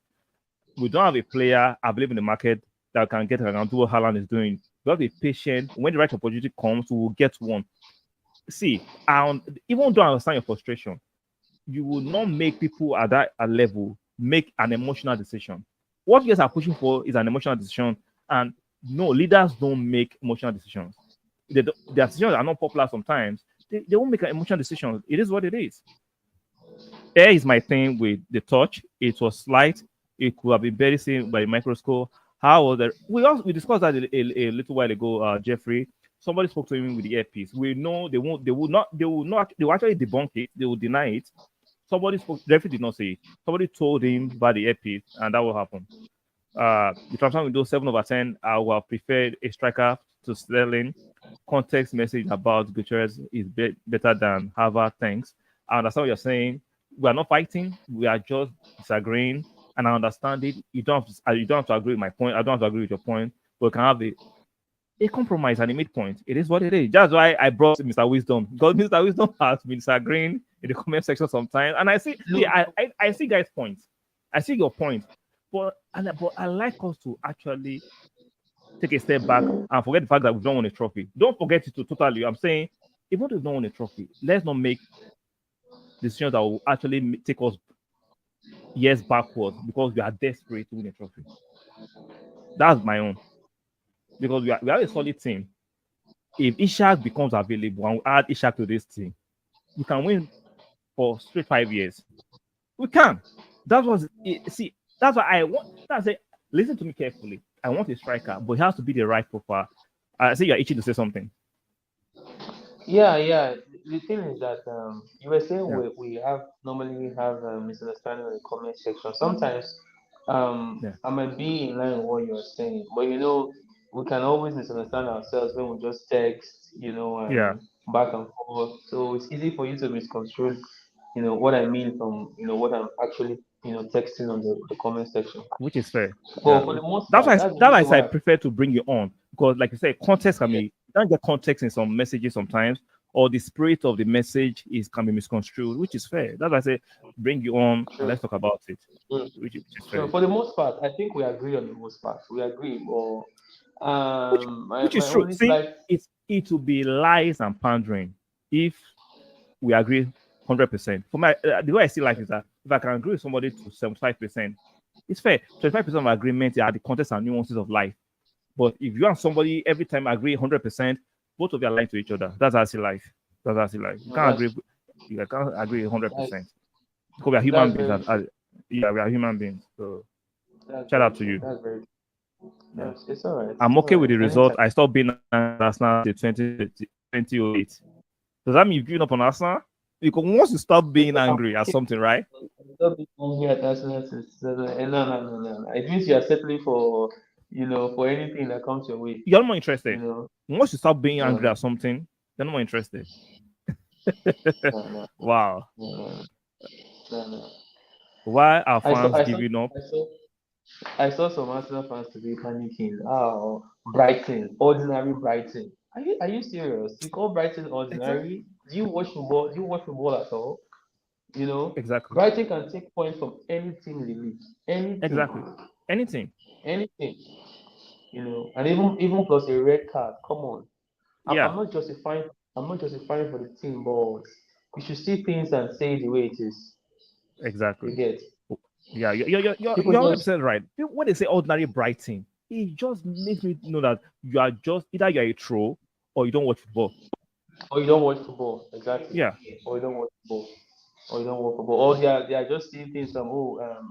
We don't have a player I believe in the market that can get around to what Haaland is doing. We have to be patient. When the right opportunity comes, we will get one. See, even though I understand your frustration, you will not make people at that level make an emotional decision. What you guys are pushing for is an emotional decision, and no, leaders don't make emotional decisions. Their decisions are not popular sometimes. They won't make an emotional decision. It is what it is. Here is my thing with the touch. It was slight. It could have been barely seen by the microscope. How was that? We discussed that a little while ago, Jeffrey. Somebody spoke to him with the earpiece. We know they won't. They will not. They will actually debunk it. They will deny it. Somebody spoke. Jeffrey did not say it. Somebody told him about the earpiece, and that will happen. The transfer window 7/10. I would have preferred a striker to Sterling. Context message about Gutierrez is better than Harvard. Thanks. I understand what you're saying. We are not fighting. We are just disagreeing, and I understand it. You don't have to agree with my point. I don't have to agree with your point. But we can have a compromise and a midpoint. It is what it is. That's why I brought Mr. Wisdom, because Mr. Wisdom has been disagreeing in the comment section sometimes, and I see, I see guys' points. I see your point, but I like us to actually take a step back and forget the fact that we don't want a trophy. Don't forget it totally. I'm saying, even if we don't want a trophy, let's not make decisions that will actually take us years backwards because we are desperate to win a trophy. That's my own. Because we have a solid team. If Ishak becomes available and we add Ishak to this team, we can win for straight 5 years. We can. That was it. See, that's why I want. That's it. Listen to me carefully. I want a striker, but it has to be the right profile. I say you're itching to say something. Yeah. The thing is that you were saying Yeah. we have normally have misunderstanding in the comment section. Sometimes Yeah. I might be in line with what you're saying, but we can always misunderstand ourselves when we just text, Yeah. back and forth. So it's easy for you to misconstrue, what I mean from what I'm actually texting on the comment section. Which is fair. But Yeah. for the most That's part, why that's the that's why I reason say I why. prefer to bring you on because, like you said, context can be you don't get context in some messages sometimes, or the spirit of the message can be misconstrued, which is fair. That's why I say bring you on and Sure. let's talk about it, Mm. which is So fair. for the most part, I think we agree on the most part. We agree, but Which my which is my true. only See, slight. it will be lies and pandering if we agree 100%. For my the way I see life is that if I can agree with somebody to 75%, it's fair. 25% of agreement are the context and nuances of life. But if you and somebody every time agree 100%, both of you are lying to each other. That's how I see life. That's how I see life. You No, can't agree. You can't agree that's 100% because we are human that's beings. very true. Yeah, we are human beings. So That's shout very out to true. you. That's very true. Yeah, It's all right. I'm It's all okay with right. the result. Anytime. I stopped being Arsenal till 2008. Does that mean you've given up on Arsenal? Because once you stop being angry at something, right? Don't be angry at Arsenal. No. It means you are settling for for anything that comes your way. You're no more You interested. know. Once you stop being No, angry no, at something, you're no more interested. no, no, Wow. no, no. Why are I saw, fans I saw, giving up? I saw, I saw some Arsenal fans today panicking. Oh, Brighton, ordinary Brighton. Are you serious? You call Brighton Exactly. ordinary? Do you watch football? Do you watch football at all? Exactly. Brighton can take points from any team in the league, anything, Exactly. Anything. anything. And even plus a red card. Come on, I'm, Yeah. I'm not justifying. I'm not justifying for the team, but you should see things and say it the way it is. Exactly. You get Yeah. You're people you're just 100% right. When they say ordinary Brighton, it just makes me know that you are just either you're a troll or you don't watch football. or you don't watch football exactly, Yeah. or you don't watch football, or they are just seeing things from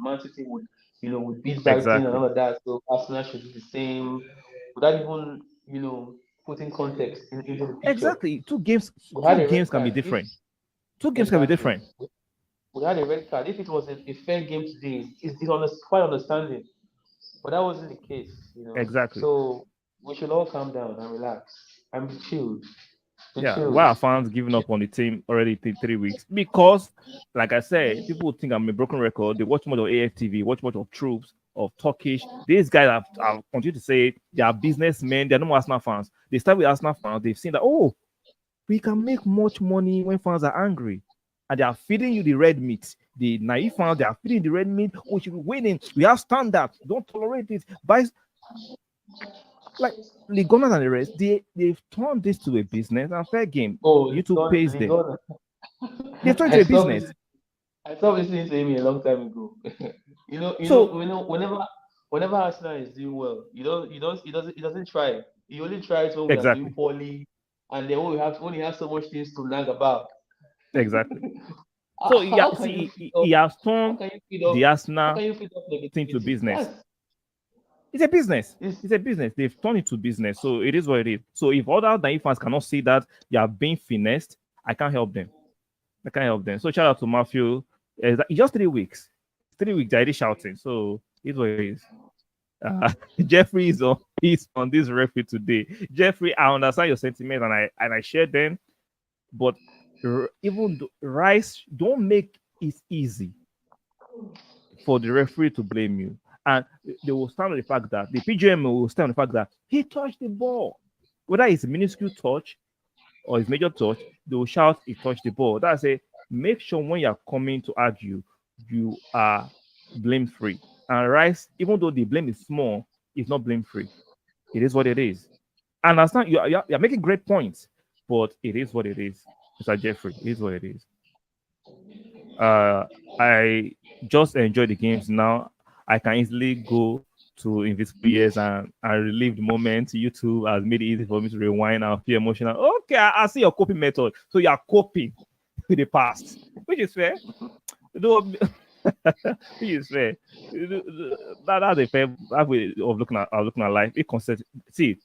Man City would beat Brighton and Exactly. all of that, so Arsenal should do the same without even putting context into the picture. Exactly. Two games. We had Two a red games can be card. If different. Two games can be exactly different. we had a red card. If it was a fair game today, it's quite understanding, but that wasn't the case. Exactly. So we should all calm down and relax. I'm chilled. I'm Yeah, chilled. why are fans giving up on the team already 3 weeks? Because, like I said, people think I'm a broken record. They watch much of AFTV, watch much of Troops, of Turkish. These guys have continued to say they are businessmen. They're no more Arsenal fans. They start with Arsenal fans. They've seen that, oh, we can make much money when fans are angry. And they are feeding you the red meat. The naive fans, they are feeding the red meat. We should be winning. We have standards. Don't tolerate it. By like the government and the rest, they've turned this to a business and fair game. Oh, YouTube pays them. Ligon. They've turned it I to a stopped business. listening. I stopped listening to him a long time ago. So Whenever Arsenal is doing well, he doesn't try. He only tries when we are doing exactly, poorly, and then when he has so much things to nag about. exactly. So yeah, How can you see, feed he, up? he has How turned can you feed the up? How Arsenal can you feed up thing to negativity? business. It's a business. It's It's a business. They've turned it to business. So it is what it is. So if other naive fans cannot see that they are being finessed, I can't help them. I can't help them. So shout out to Matthew. It's just 3 weeks. 3 weeks, they're already shouting. So it's what it is. Jeffrey is on this referee today. Jeffrey, I understand your sentiments and I share them, but even Rice, don't make it easy for the referee to blame you. And they will stand on the fact that the PGM will stand on the fact that he touched the ball. Whether it's a minuscule touch or his major touch, they will shout he touched the ball. That's a make sure when you're coming to argue, you are blame free. And Rice, even though the blame is small, it's not blame free. It is what it is. And understand you're making great points, but it is what it is. Mr. Jeffrey, it is what it is. Uh, I just enjoy the games now. I can easily go to Invisible Years and relive the moment. YouTube has made it easy for me to rewind and feel emotional. Okay, I see your coping method. So you are coping with the past, which is fair. Though, which is fair. That's a fair way of looking at life. It consist. See,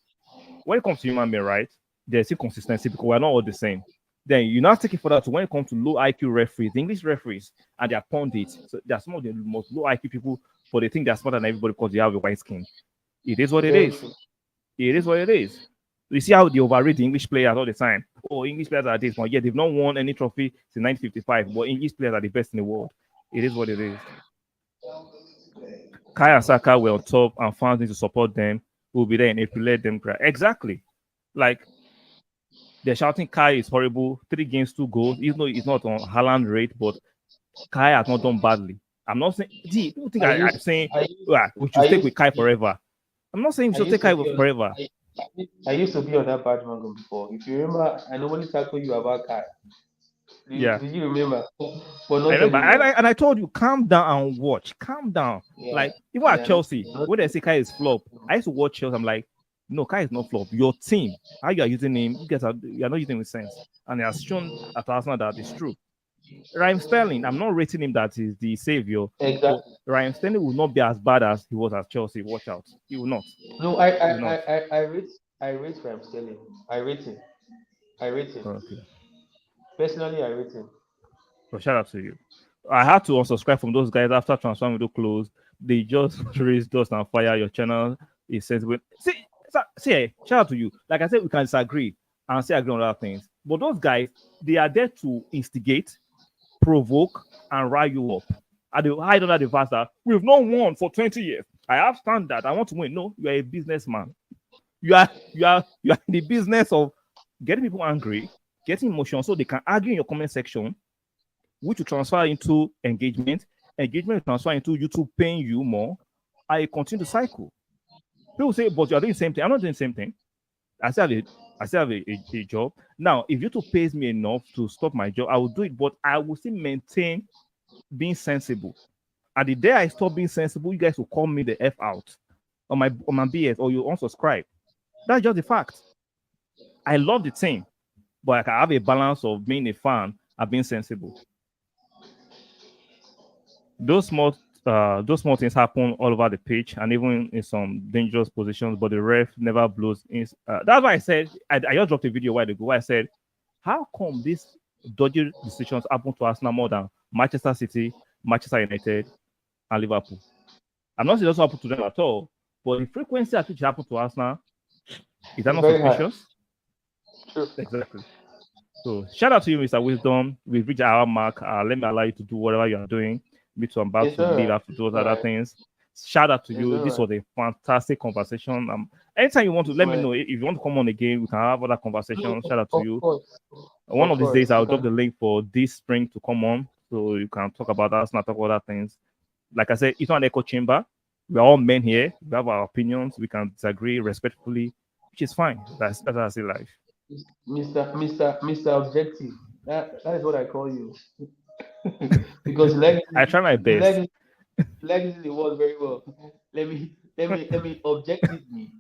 when it comes to human being, right? There's inconsistency because we're not all the same. Then you now take it further to when it comes to low IQ referees, the English referees, and their pundits. So they're some of the most low IQ people, but they think they're smarter than everybody because they have a white skin. It is what it very is. true. It is what it is. You see how they overrate the English players all the time. Oh, English players are this one. Yeah, they've not won any trophy since 1955, but English players are the best in the world. It is what it is. Kai and Saka were on top, and fans need to support them. We'll be there in April. Let them cry. Exactly. Like they're shouting Kai is horrible. 3 games, 2 goals. Even though it's not on Haaland rate, but Kai has not done badly. I'm not saying. See, people think I'm saying we should I stick used with Kai forever. I'm not saying we I should take used to Kai be on forever. I used to be on that bandwagon before. If you remember, I normally tackle you about Kai. Yeah. Did you remember? But I not remember, anymore. and I told you, calm down and watch. Calm down. Yeah, Like even at yeah, not, Chelsea, not when they say Kai is flop, I used to watch Chelsea. I'm like, no, Kai is not flop. Your team, how you are using him, you are not using with sense, and it has shown at Arsenal that it's true. Ryan Sterling, I'm not rating him that he's the savior, but exactly. Ryan Sterling will not be as bad as he was at Chelsea. Watch out, he will not. No, I I He will I not. I, I rate I rate Ram Sterling. I rate him. I rate him. Okay. Personally, I rate him. So shout out to you. I had to unsubscribe from those guys after transfer window closed. They just raised dust and fire. Your channel is sensible. See, shout out to you. Like I said, we can disagree and say agree on other things. But those guys, they are there to instigate, provoke, and rile you up. And they hide under the verse that we've not won for 20 years. I have standard. I want to win. No, you are a businessman. You are in the business of getting people angry, getting emotional, so they can argue in your comment section, which will transfer into engagement. Engagement will transfer into YouTube paying you more. I continue to cycle. People say, but you are doing the same thing. I'm not doing the same thing. I still have a job. Now, if YouTube pays me enough to stop my job, I will do it, but I will still maintain being sensible. And the day I stop being sensible, you guys will call me the F out on my BS or you unsubscribe. That's just the fact. I love the team, but I can have a balance of being a fan and being sensible. Those small things happen all over the pitch and even in some dangerous positions, but the ref never blows in. That's why I said I just dropped a video a while ago where I said, how come these dodgy decisions happen to Arsenal more than Manchester City, Manchester United, and Liverpool? I'm not saying it doesn't happen to them at all, but the frequency at which it happened to Arsenal, is that It's not very high. suspicious? True. Exactly. So shout out to you, Mr. Wisdom. We've reached our mark. Let me allow you to do whatever you are doing. Me too, I'm about It's to all leave right. after those All other right. things. Shout out to It's you. all This right. was a fantastic conversation. Anytime you want to, It's let me my know. If you want to come on again, we can have other no, conversations. Shout out to of you. course. One Of of these days, course. You I'll drop can the link for this spring to come on, so you can talk about us, not talk about other things. Like I said, it's not an echo chamber. We're all men here. We have our opinions. We can disagree respectfully, which is fine. That's how I see life. Mr. Objective. That is what I call you. Because I try my best. legacy the word very well. Let me objectively.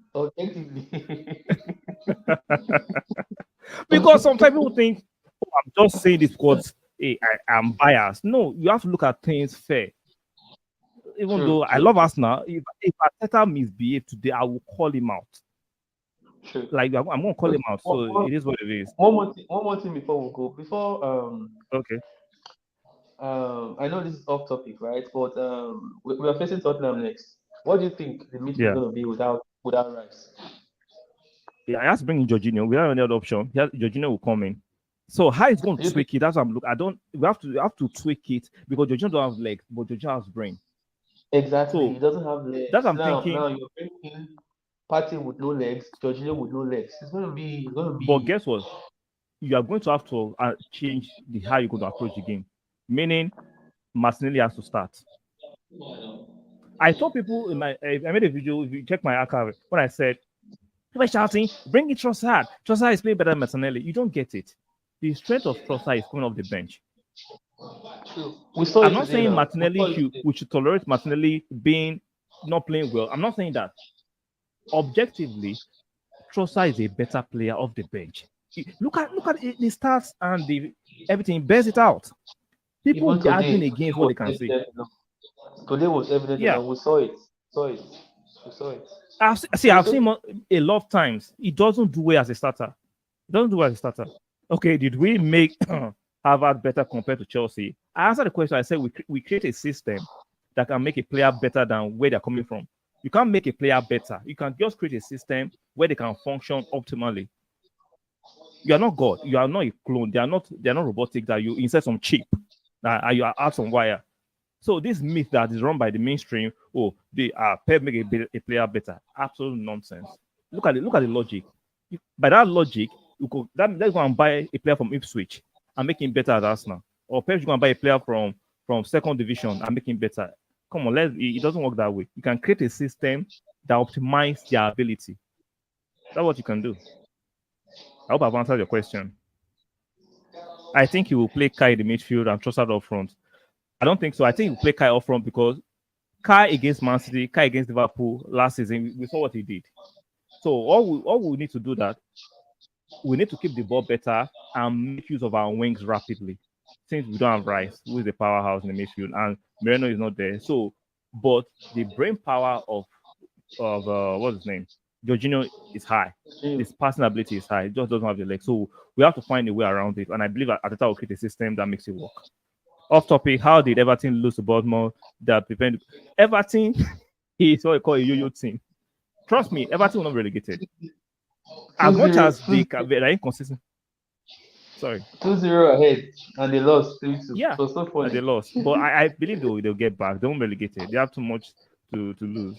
Because sometimes people think, oh, I'm just saying this because hey, I'm biased. No, you have to look at things fair. Even True, though I true, love true, Arsenal, if Arteta misbehave today, I will call him out. true. Like I'm going to call Wait, him out. So it is what it is. one more thing before we go. Before Okay. I know this is off topic, right? But we are facing Tottenham next. What do you think the midfield Yeah. gonna be without Rice? Yeah, I have to bring in Jorginho. We don't have any other option. Jorginho will come in. So how it's going Do to you think tweak it? That's what I'm looking. I don't. We have to tweak it because Jorginho don't have legs, but Jorginho has brain. exactly? He So doesn't have that's legs. what I'm Now thinking. you're bringing Partey with no legs, Jorginho with no legs. But guess what? You are going to have to change the how you're going to approach the game. Meaning, Martinelli has to start. I told people in I made a video. If you check my archive, when I said people are shouting, "Bring it, Trossard! Trossard is playing better than Martinelli." You don't get it. The strength of Trossard is coming off the bench. True. We saw I'm it not today saying now. Martinelli we should tolerate Martinelli being not playing well. I'm not saying that. Objectively, Trossard is a better player off the bench. Look at the stats and the everything bears it out. People will Even be arguing today against what was they can see. evident enough. Today was evident Yeah, enough. We saw it. Saw it. We saw it. So I've it's seen okay. him a lot of times. He doesn't do well as a starter. He doesn't do well as a starter. Okay, did we make Harvard better compared to Chelsea? I answered the question. I said we create a system that can make a player better than where they're coming from. You can't make a player better. You can just create a system where they can function optimally. You are not God. You are not a clone. They are not robotic that you insert some chip and you are out some wire. So this myth that is run by the mainstream, oh, they are Pep make a player better. Absolute nonsense. Look at the logic. By that logic, you could let's go and buy a player from Ipswich and make him better at Arsenal. Or Pep go and buy a player from second division and make him better. Come on, it doesn't work that way. You can create a system that optimizes their ability. That's what you can do. I hope I've answered your question. I think he will play Kai in the midfield and Trossard up front. I don't think so. I think he will play Kai up front because Kai against Man City, Kai against Liverpool last season, we saw what he did. So all we need to do that, we need to keep the ball better and make use of our wings rapidly. Since we don't have Rice, who is the powerhouse in the midfield, and Moreno is not there. So, but the brain power of what's his name, Jorginho is high. His passing ability is high. He just doesn't have the legs. So we have to find a way around it. And I believe Ateta will create a system that makes it work. Off topic, how did Everton lose to Baltimore? That prevent Everton is what I call a yo-yo team. Trust me, Everton will not be relegated. As much as they're inconsistent. Sorry. 2-0 ahead and they lost 3-2. Yeah, It was so they funny. lost. But I believe they'll get back. They won't be relegated. They have too much to lose.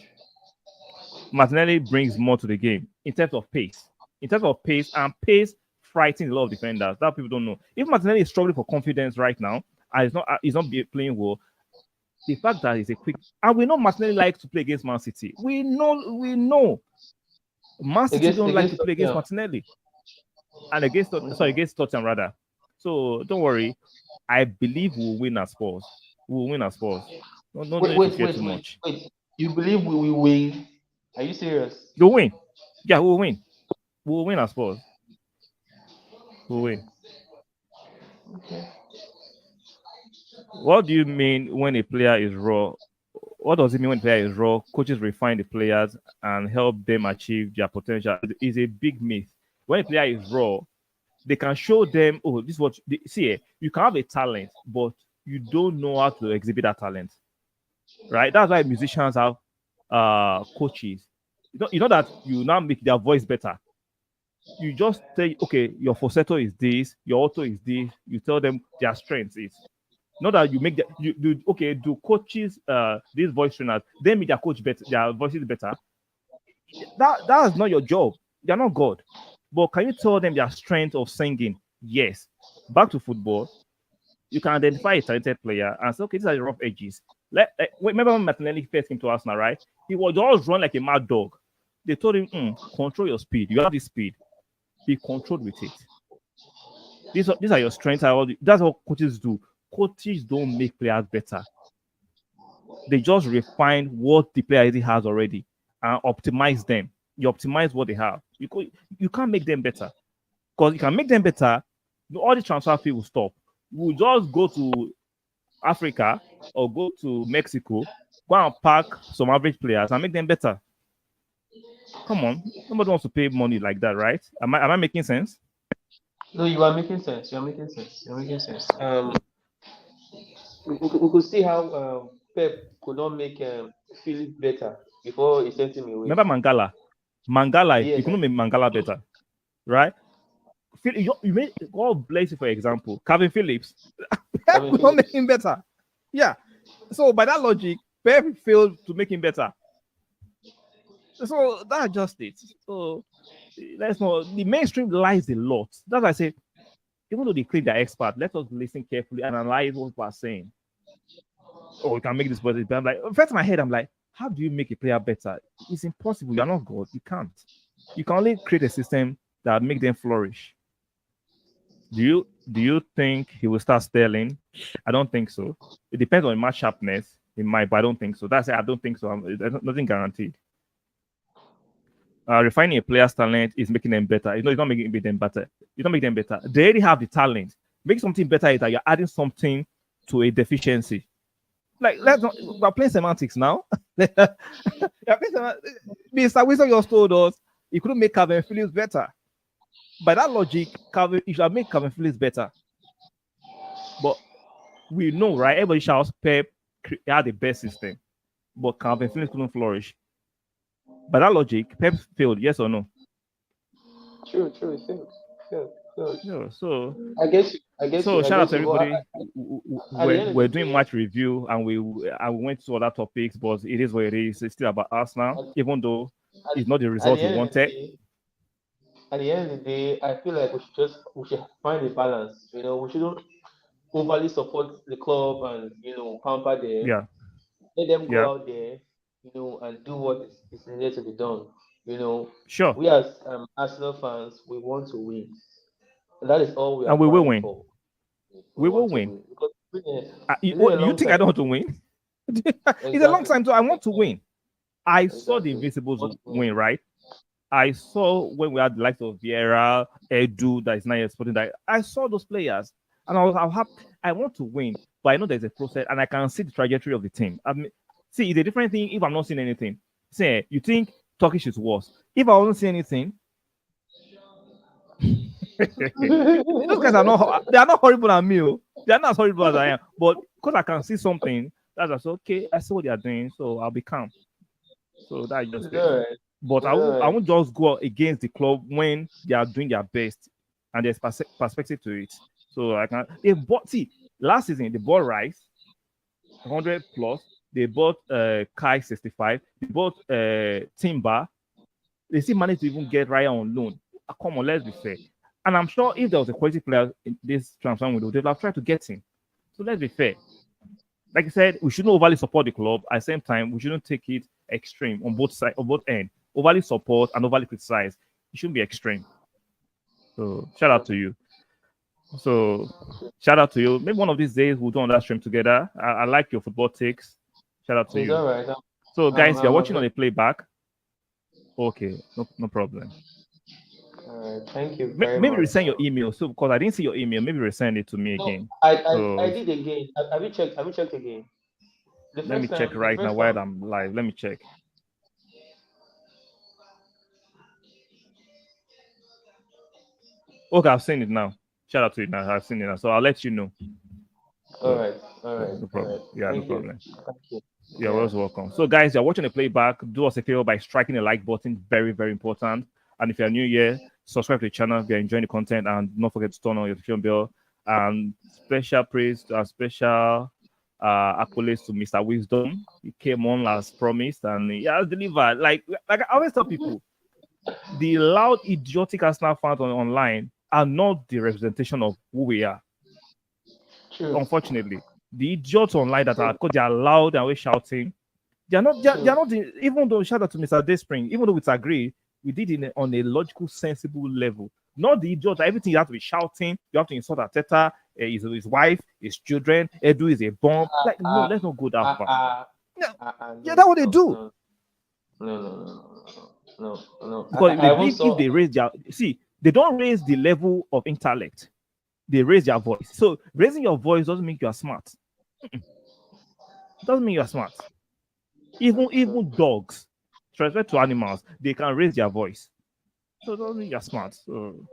Martinelli brings more to the game in terms of pace. In terms of pace, and pace frightens a lot of defenders. That people don't know. If Martinelli is struggling for confidence right now, and he's not playing well, the fact that he's a quick, and we know Martinelli likes to play against Man City. We know Man City don't like to play against Martinelli and against Tottenham rather. So don't worry. I believe we'll win as Spurs. We'll win as Spurs. Don't need to fear too much. Wait. You believe we will win? Are you serious? You'll win. Yeah, we'll win. We'll win as Spurs. We'll win. Okay. What do you mean when a player is raw? What does it mean when a player is raw? Coaches refine the players and help them achieve their potential. It's a big myth. When a player is raw, they can show them, oh, this is what see. You can have a talent, but you don't know how to exhibit that talent, right? That's why musicians have coaches. You know that you now make their voice better. You just say, okay, your falsetto is this, your auto is this. You tell them their strength is. Not that you make you do okay. Do coaches, these voice trainers, they make their coach better, their voices better. That is not your job. They're not God. But can you tell them their strength of singing? Yes. Back to football, you can identify a talented player and say, okay, these are the rough edges. Remember when Martinelli first came to Arsenal, right? He was always run like a mad dog. They told him, control your speed. You have this speed. Be controlled with it. These are your strengths. That's what coaches do. Coaches don't make players better. They just refine what the player already has already and optimize them. You optimize what they have. You can't make them better. Because you can make them better, all the transfer fee will stop. We'll just go to Africa or go to Mexico, go and pack some average players and make them better. Come on. Nobody wants to pay money like that, right? Am I making sense? No, you are making sense. You're making sense. You're making sense. We could see how Pep could not make Philip better before he sent him away. Remember Mangala? Mangala, Yes, you couldn't make Mangala better, right? You made God bless you, for example, Calvin Phillips. Pep could not make him better. Yeah. So by that logic, Pep failed to make him better. So that's just it. So let's not. The mainstream lies a lot. That's why I say, even though they claim they're expert, let us listen carefully and analyze what people are saying. Oh, we can make this better. But I'm like, first in my head, I'm like, how do you make a player better? It's impossible. You're not God. You can't. You can only create a system that make them flourish. Do you think he will start Sterling? I don't think so. It depends on match sharpness. He might, but I don't think so. That's it. I don't think so. There's nothing guaranteed. Refining a player's talent is making them better. It's not making them better. It's not making them better. They already have the talent. Make something better is that you're adding something to a deficiency. Like, we're playing semantics now. Mr. Wilson just told us he couldn't make Calvin Phillips better. By that logic, you should make Calvin Phillips better. But we know, right? Everybody shouts Pep had the best system, but Calvin Phillips couldn't flourish. By that logic, Pep failed, yes or no? True, he failed. Yeah, so I guess. So shout out to everybody. We're doing match review and we went to other topics, but it is what it is. It's still about us now, even though it's not the result we wanted. At the end of the day, I feel like we should find a balance. We shouldn't overly support the club and pamper them. Yeah. Let them go out there, and do what is needed to be done. Sure. We as Arsenal fans, we want to win. That is all we are. And we will win. For. We will win. Because you think I don't want to win? It's a long time, so I want to win. I saw the Invincibles win, right? I saw when we had the likes of Vieira, Edu, that is now exporting that. I saw those players, and I want to win, but I know there's a process, and I can see the trajectory of the team. See, it's a different thing if I'm not seeing anything. Say, you think Turkish is worse? If I wasn't seeing anything, those guys are not horrible at me. They are not as horrible as I am, but because I can see something, that's just okay. I see what they are doing, so I'll be calm. So that's just it. Right. But I won't just go against the club when they are doing their best and there's perspective to it. So I can. Last season they bought Rice, 100 plus. They bought Kai 65. They bought Timber. They still managed to even get Raya on loan. Come on, let's be fair. And I'm sure if there was a quality player in this transfer window, they would have tried to get him. So let's be fair. Like I said, we shouldn't overly support the club. At the same time, we shouldn't take it extreme on both sides, on both ends. Overly support and overly criticize. It shouldn't be extreme. So shout out to you. Maybe one of these days we'll do another stream together. I like your football takes. Shout out to you. All right. So guys, you're watching on the playback. Okay, no problem. Thank you. Maybe resend your email. So because I didn't see your email, maybe resend it to me again. I did again. Have you checked again? Let me check right now while I'm live. Let me check. Okay, I've seen it now. Shout out to it now. I've seen it now. So I'll let you know. All right. No problem. Yeah, no problem. Thank you. You're always welcome. So guys, you're watching the playback. Do us a favor by striking the like button. Very, very important. And if you're new here, subscribe to the channel if you're enjoying the content, and don't forget to turn on your notification bell. And special praise and special accolades to Mr. Wisdom. He came on as promised and he has delivered. Like I always tell people, the loud, idiotic Arsenal fans online are not the representation of who we are. True. Unfortunately, the idiots online that are, because they are loud and always shouting, they are not. Even though, shout out to Mr. Dayspring, even though we agree, we did it on a logical, sensible level. Not the idiots. Everything you have to be shouting. You have to insult Arteta, his wife, his children. Edu is a bomb. Like, no, let's not go that far. Yeah, that's what they do. No. Because they believe if they raise their, they don't raise the level of intellect. They raise their voice. So raising your voice doesn't mean you are smart. Doesn't mean you are smart. Even dogs, with respect to animals, they can raise their voice. So it doesn't mean you're smart. So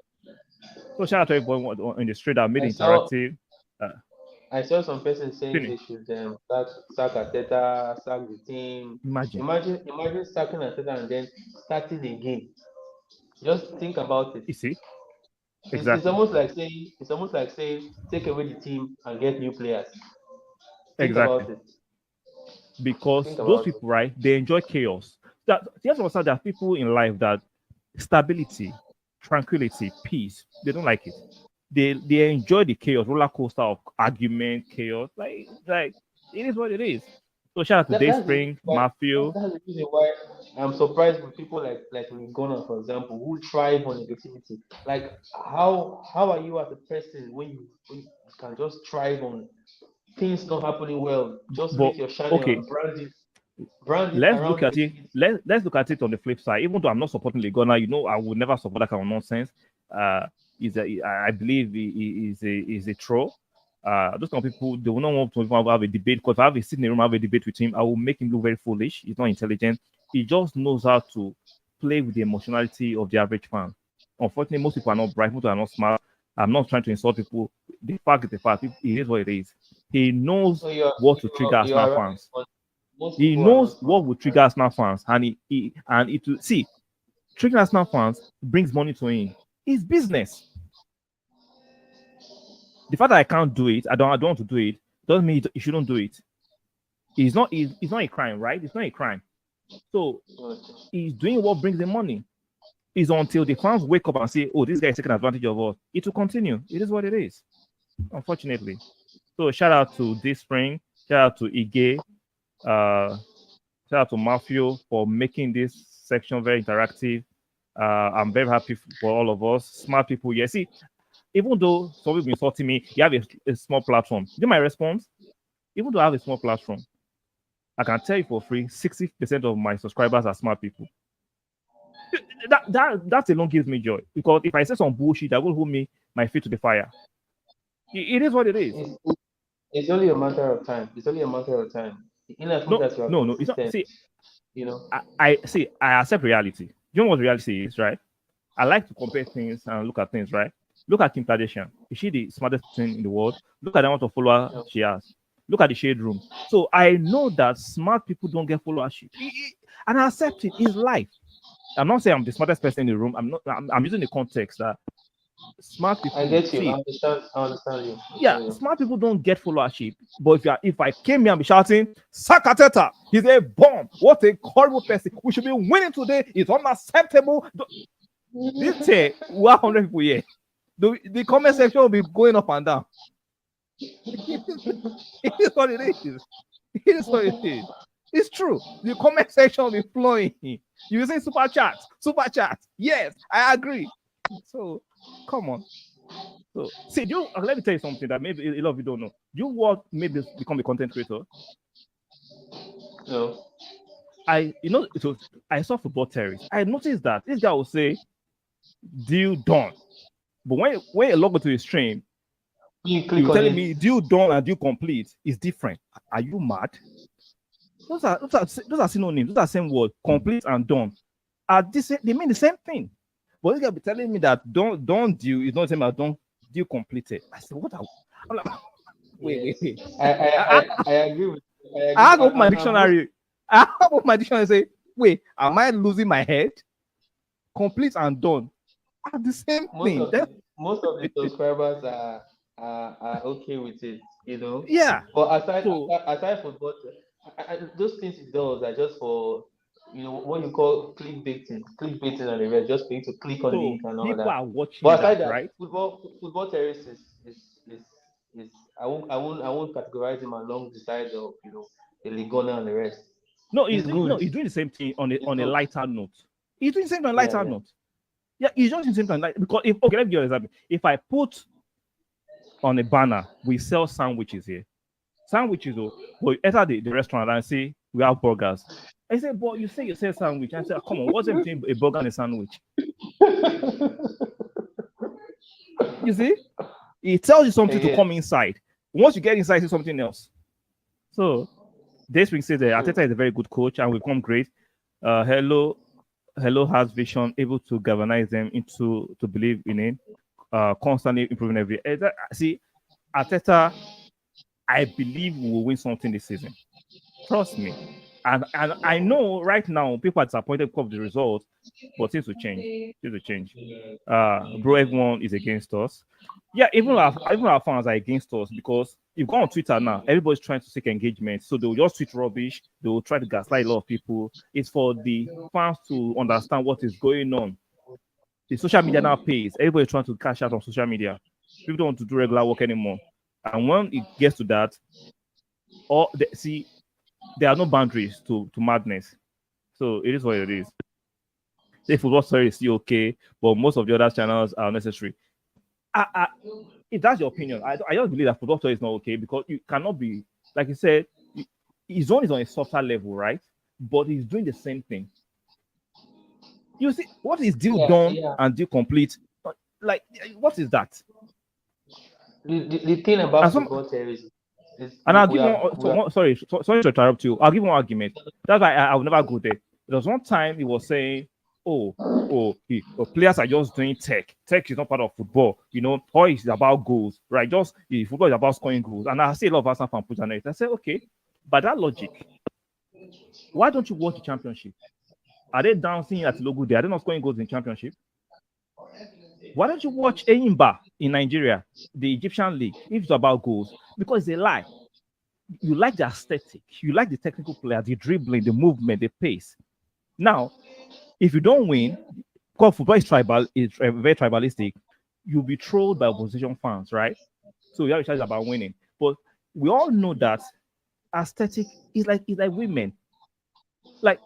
shout out to everyone in the street that made it interactive. I saw some person saying they should sack Arteta, sack the team. Imagine sacking Arteta and then starting again. Just think about it. You see? Exactly. It's almost like saying take away the team and get new players. Think about it. Because those people, right, they enjoy chaos. Just understand there are people in life that stability, tranquility, peace, they don't like it. They enjoy the chaos, roller coaster of argument, chaos. Like it is what it is. So shout out to Dayspring, Matthew. That's the reason why I'm surprised with people like Ghana, for example, who thrive on negativity. Like how are you as a person when you can just thrive on things not happening well? Just make your channel and brand it. Let's look at it. Let's look at it on the flip side. Even though I'm not supporting Ghana, I would never support that kind of nonsense. I believe he is a troll. Those kind of people, they will not want to have a debate, because if I have a seat in the room, have a debate with him, I will make him look very foolish. He's not intelligent. He just knows how to play with the emotionality of the average fan. Unfortunately, most people are not bright, most people are not smart. I'm not trying to insult people. The fact is the fact. It is what it is. He knows what to trigger Arsenal fans. He knows what will trigger Arsenal fans, and it will see triggering Arsenal fans brings money to him. It's business. The fact that I can't do it, I don't want to do it, doesn't mean you shouldn't do it. It's not a crime, right? It's not a crime. So he's doing what brings the money. It's until the fans wake up and say, "Oh, this guy is taking advantage of us." It will continue. It is what it is, unfortunately. So shout out to Dayspring, shout out to Ige, shout out to Matthew for making this section very interactive. I'm very happy for all of us. Smart people. Yeah, see, even though some people insulting me, you have a small platform. You know my response? Even though I have a small platform, I can tell you for free, 60% of my subscribers are smart people. That alone gives me joy, because if I say some bullshit, that will hold my feet to the fire. It is what it is. It's only a matter of time. It's only a matter of time. No, it's not. See, I accept reality. You know what reality is, right? I like to compare things and look at things, right? Look at Kim Kardashian. Is she the smartest person in the world? Look at the amount of followers she has. Look at the shade room. So I know that smart people don't get followership, and I accept it. It's life. I'm not saying I'm the smartest person in the room. I'm using the context that smart people. I get you. I understand you. Yeah, smart people don't get followership. But if I came here and be shouting, "Sack Arteta, he's a bomb. What a horrible person. We should be winning today. It's unacceptable." This say we have 100 people here. The comment section will be going up and down. It is what it is. It is what it is. It's true. The comment section will be flowing. You say super chat. Yes, I agree. So come on. So see, let me tell you something that maybe a lot of you don't know. You want maybe become a content creator? No. I saw football terrorists. I noticed that this guy will say, "Deal done." But when you log into his stream, you're telling me deal done and deal complete is different. Are you mad? Those are synonyms. Those are the same word. Complete and done. They mean the same thing. But this guy be telling me that don't deal is not the same as don't deal completed. I said, what? I'm like, wait. I agree with you. I have to open my dictionary. I have to open my dictionary and say, wait, am I losing my head? complete and done are the same most thing. of the most of the subscribers are okay with it, Yeah. But aside So aside, aside football, those things it does are just for what you call clickbaiting and the rest, just for you to click on so link and all people that. are watching But aside that, that, right? football terrorists is I won't categorize him along the side of the Ligona and the rest. No, It's good. he's doing the same thing on a It's good. lighter note. He's doing the same on a Yeah, lighter yeah. note. Yeah, he's just doing the same thing. Like, because if okay, let me give you an example. If I put on a banner, we sell sandwiches here. Sandwiches, though, but you enter the restaurant and say we have burgers. I say, but you say you sell sandwich. I say, come on, what's the between a burger and a sandwich? You see, it tells you something to Yeah, come inside. Once you get inside, it's something else. So this week says that true. Arteta is a very good coach and will become great. Hello has vision, able to galvanize them into to believe in it, constantly improving every. See, Arteta, I believe will win something this season. Trust me. And I know right now people are disappointed because of the results, but things will change. Things will change. Bro, everyone is against us. Yeah, even our fans are against us because you go on Twitter now, everybody's trying to seek engagement. So they will just tweet rubbish, they will try to gaslight a lot of people. It's for the fans to understand what is going on. The social media now pays. Everybody's trying to cash out on social media. People don't want to do regular work anymore. And when it gets to that, see, there are no boundaries to madness. So it is what it is. Say football story is still okay, but most of the other channels are necessary. If that's your opinion, I just believe that football story is not okay because you cannot be, like you said, his own is on a softer level, right? But he's doing the same thing. You see, what is deal Yeah, done yeah. and deal complete? Like, what is that? The thing about And some football terrorism is And I'll we give have one. we have Sorry to interrupt you. I'll give one argument. That's why I will never go there. There was one time he was saying, "Oh, players are just doing tech. Tech is not part of football. All is about goals, right? Just football is about scoring goals." And I see a lot of Arsenal fans put on it. I said, "Okay, by that logic, why don't you watch the championship? Are they dancing at the logo there? Are they not scoring goals in the championship? Why don't you watch Eyimba in Nigeria, the Egyptian league, if it's about goals? Because it's a lie. You like the aesthetic, you like the technical player, the dribbling, the movement, the pace. Now, if you don't win, because football is very tribalistic, you'll be trolled by opposition fans, right? So you have to charge about winning. But we all know that aesthetic is like women. Like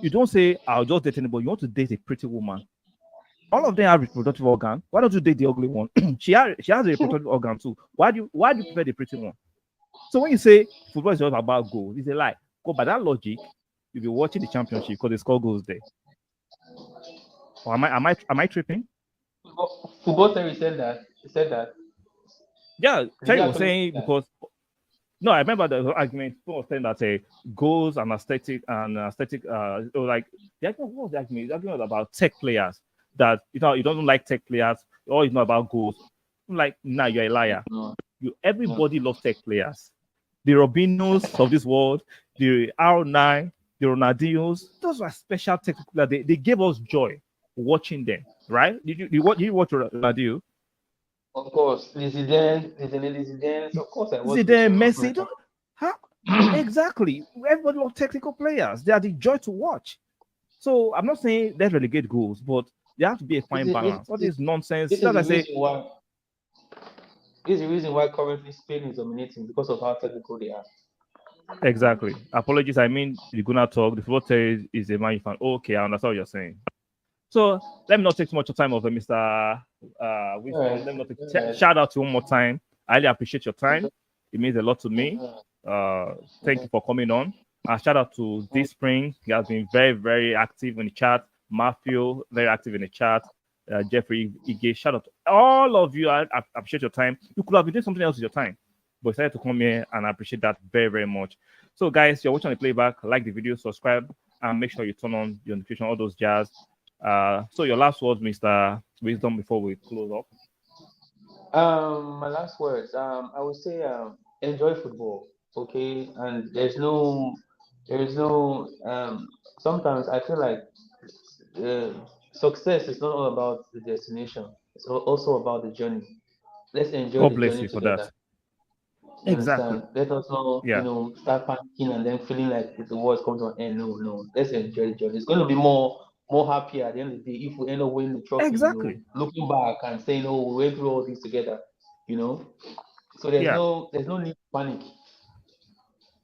you don't say, I'll just date anybody. You want to date a pretty woman. All of them have reproductive organ. Why don't you date the ugly one? She has a reproductive organ too. Why do you prefer the pretty one? So when you say football is just about goals, it's a lie. Because by that logic, you'll be watching the championship because they score goals there. Or am I tripping? football terrorist said that. He said that. Yeah, Did Terry he was actually say saying that? because no, I remember the argument. People were saying that goals and aesthetic. Like the argument, what was the argument? The argument was about tech players that you don't like tech players. Or it's not about goals. I'm like, nah, you're a liar. No, no. Everybody loves tech players. The Robinos of this world, the R9, the Ronaldinhos, those were special technical players. They gave us joy watching them, right? Did you watch Ronaldinho? Of course, Zidane. Of course, I watched it. Zidane, So Messi, how exactly? Everybody loves technical players. They are the joy to watch. So I'm not saying let's relegate goals, but there has to be a this fine is this, balance. All this, this nonsense. this is As I the say, reason why currently Spain is dominating because of how technical they are. exactly. Apologies. I mean, the Guna talk. The football is a Man U fan. Okay, I understand what you're saying. So let me not take too much time of Mr. All Wisdom. right, Let me not all right. shout out to you one more time. I really appreciate your time. It means a lot to me. Mhm, Thank you for coming on. Shout out to this spring. He has been very, very active in the chat. Matthew, very active in the chat. Jeffrey, Ige, shout out to all of you. I appreciate your time. You could have been doing something else with your time, but decided to come here, and I appreciate that very, very much. So, guys, you're watching the playback. Like the video, subscribe, and make sure you turn on your notification, all those jazz. So your last words, Mr. Wisdom, before we close up. My last words. I would say enjoy football, okay? And there is no. Sometimes I feel like uh, success is not all about the destination. It's also about the journey. Let's enjoy God the bless journey you for that. together. You Exactly. understand? Let us not, Yeah. start panicking and then feeling like the world's coming to an end. No, no. Let's enjoy the journey. It's going to be more happier at the end of the day if we end up winning the trophy. Exactly. Looking back and saying, "Oh, we went through all this together." You know. So Yeah. there's no need to panic.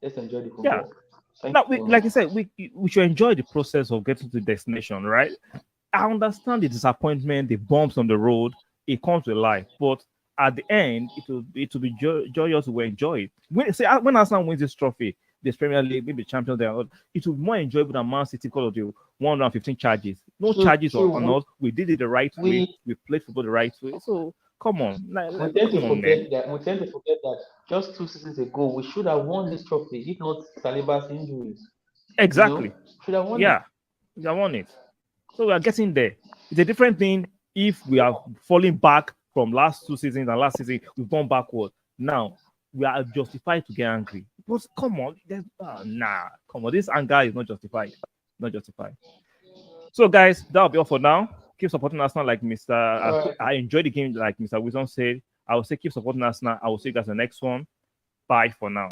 Let's enjoy the Yeah. football. Thank Now, you very like much. I said, we should enjoy the process of getting to the destination, right? I understand the disappointment, the bumps on the road. It comes with life, but at the end, it will be joyous. We enjoy it. When Arsenal wins this trophy, this Premier League, maybe Champions League, it will be more enjoyable than Man City because of the 115 charges. No True, charges on true. us. We did it the right way. We We played football the right way. So come on, we tend come to on, man. forget that just 2 seasons ago we should have won this trophy if not Saliba's injuries. Exactly. Should have won it. Yeah, I want it. So we are getting there. It's a different thing if we are falling back from last 2 seasons and last season we've gone backward. Now we are justified to get angry. But come on, come on. This anger is not justified. Not justified. So guys, that'll be all for now. Keep supporting Arsenal like Mr. All right. I enjoyed the game like Mr. Wilson said. I will say keep supporting Arsenal. I will see you guys in the next one. Bye for now.